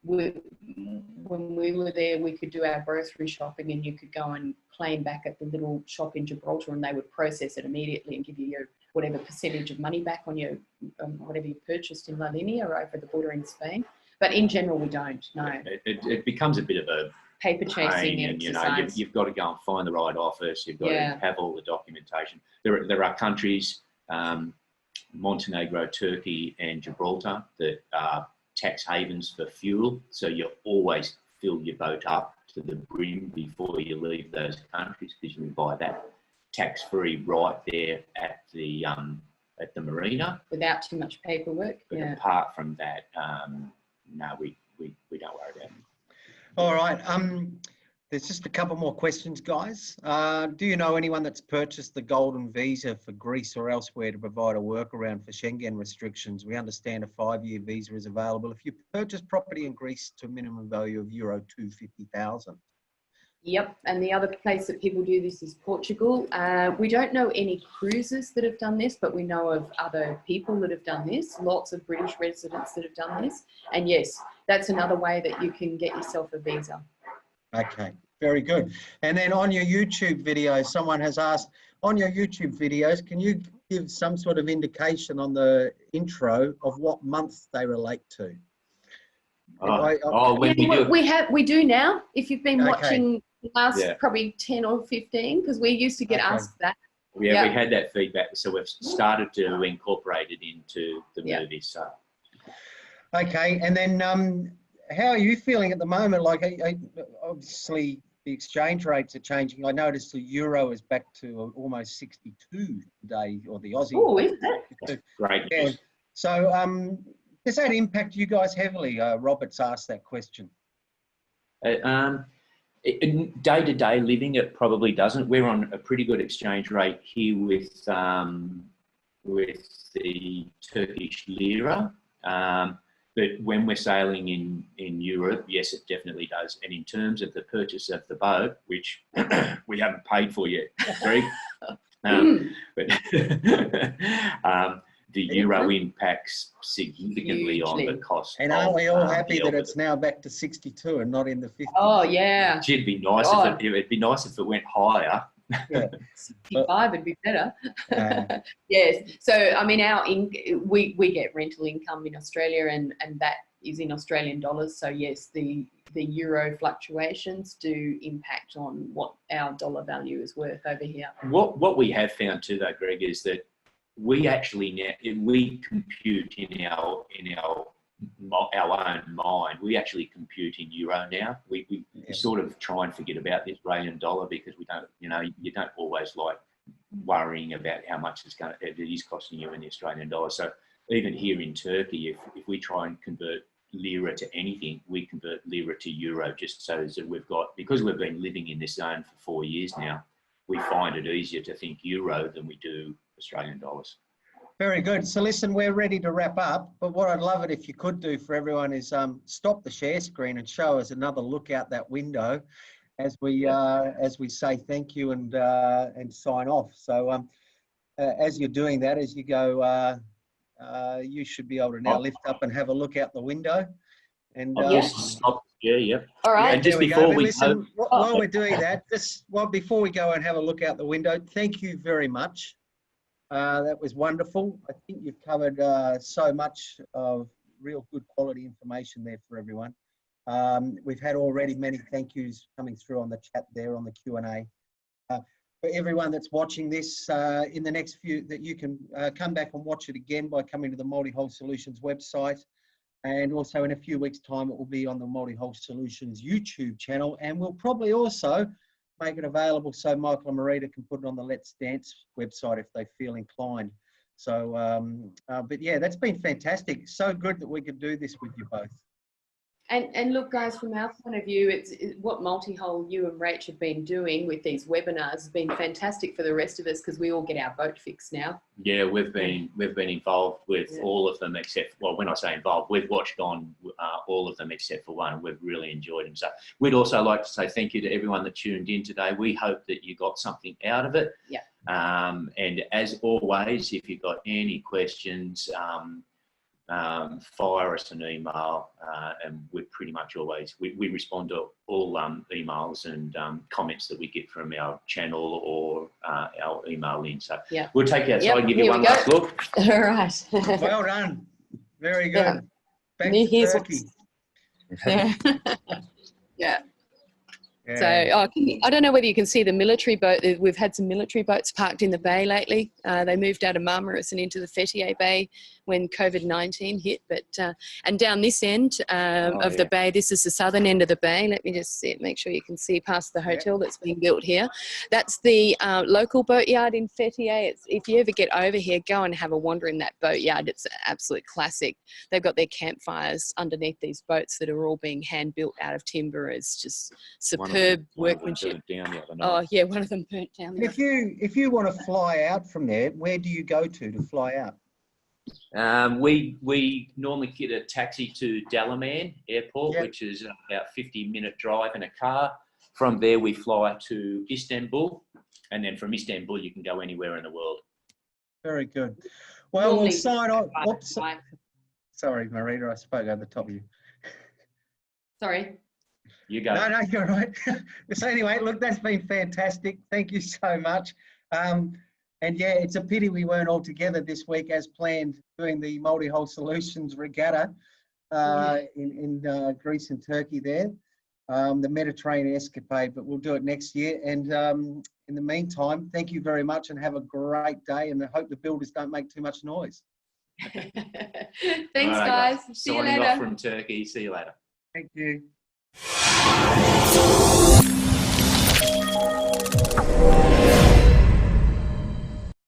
when we were there, we could do our grocery shopping, and you could go and claim back at the little shop in Gibraltar, and they would process it immediately and give you your whatever percentage of money back on your whatever you purchased in La Linea or over the border in Spain. But in general, we don't. No. It becomes a bit of a paper chasing and you know you've got to go and find the right office. You've got to have all the documentation. There are countries, Montenegro, Turkey, and Gibraltar, that are tax havens for fuel. So you always fill your boat up to the brim before you leave those countries, because you can buy that tax-free right there at the Marina. Without too much paperwork. But Yeah. apart from that, no, we don't worry about it. All right. There's just a couple more questions, guys. Do you know anyone that's purchased the golden visa for Greece or elsewhere to provide a workaround for Schengen restrictions? We understand a 5-year visa is available if you purchase property in Greece to a minimum value of euro 250,000. Yep, and the other place that people do this is Portugal. We don't know any cruises that have done this, but we know of other people that have done this, lots of British residents that have done this. And yes, that's another way that you can get yourself a visa. Okay, very good. And then on your YouTube videos, someone has asked, on your YouTube videos, can you give some sort of indication on the intro of what months they relate to? We do now. If you've been watching the last probably 10 or 15, because we used to get asked that. Yeah, we had that feedback, so we've started to incorporate it into the movie. So, okay, and then how are you feeling at the moment? Like, obviously, the exchange rates are changing. I noticed the euro is back to almost 62 today, or the Aussie. Oh, is it? Great. Yeah. So, does that impact you guys heavily? Robert's asked that question. In day-to-day living, it probably doesn't. We're on a pretty good exchange rate here with the Turkish lira. But when we're sailing in Europe, yes, it definitely does. And in terms of the purchase of the boat, which we haven't paid for yet, Greg, but the euro impacts significantly on the cost. And aren't we all happy that it's now back to 62 and not in the 50s? Oh, yeah. It'd be nice it'd be nice if it went higher. Yeah. 65 would be better. Yes. So, I mean, we get rental income in Australia, and that is in Australian dollars. So, yes, the euro fluctuations do impact on what our dollar value is worth over here. What we have found too, though, Greg, is that we actually we compute in our own mind. We actually compute in euro now. We sort of try and forget about the Australian dollar because we don't, you don't always like worrying about how much it is costing you in the Australian dollar. So even here in Turkey, if we try and convert lira to anything, we convert lira to euro just so that because we've been living in this zone for 4 years now, we find it easier to think euro than we do Australian dollars. Very good. So listen, we're ready to wrap up, but what I'd love it if you could do for everyone is stop the share screen and show us another look out that window as we say thank you and sign off. So as you're doing that, as you go, you should be able to now lift up and have a look out the window. And stop. Yeah. All right. And just before we listen, while we're doing that, before we go and have a look out the window, thank you very much. That was wonderful. I think you've covered so much of real good quality information there for everyone. We've had already many thank yous coming through on the chat there on the Q&A. For everyone that's watching this in the next few, that you can come back and watch it again by coming to the Multihull Solutions website. And also in a few weeks' time, it will be on the Multihull Solutions YouTube channel. And we'll probably also make it available so Michael and Marita can put it on the Let's Dance website if they feel inclined. So, but yeah, that's been fantastic. So good that we could do this with you both. And look, guys, from our point of view, it's what Multihull, you and Rach have been doing with these webinars has been fantastic for the rest of us because we all get our boat fixed now. Yeah, we've been involved with all of them except, well, when I say involved, we've watched on all of them except for one. We've really enjoyed them. So we'd also like to say thank you to everyone that tuned in today. We hope that you got something out of it. Yeah. And as always, if you've got any questions, fire us an email, and we pretty much always we respond to all emails and comments that we get from our channel or our email in. So we'll take you outside and give you one last look. All right. Well done. Very good. Back to Turkey. Yeah. So I don't know whether you can see the military boat. We've had some military boats parked in the bay lately. They moved out of Marmaris and into the Fethiye Bay when COVID-19 hit. But and down this end of yeah. the bay, this is the southern end of the bay. Let me just make sure you can see past the hotel that's being built here. That's the local boatyard in Fethiye. If you ever get over here, go and have a wander in that boatyard. It's an absolute classic. They've got their campfires underneath these boats that are all being hand built out of timber. It's just superb workmanship. Down the other night. Oh yeah, one of them burnt down. If you want to fly out from there, where do you go to fly out? We normally get a taxi to Dalaman Airport, Yep. which is about 50-minute drive in a car. From there, we fly to Istanbul, and then from Istanbul, you can go anywhere in the world. Very good. Well, Normally, we'll sign off. Oops. Right. Sorry, Marita, I spoke over the top of you. Sorry. You go. No, you're right. So anyway, look, that's been fantastic. Thank you so much. And yeah, it's a pity we weren't all together this week as planned doing the Multihull Solutions regatta in Greece and Turkey there, the Mediterranean escapade, but we'll do it next year. And in the meantime, thank you very much and have a great day, and I hope the builders don't make too much noise. Thanks, All right, guys. See you Signing later. off from Turkey. See you later. Thank you.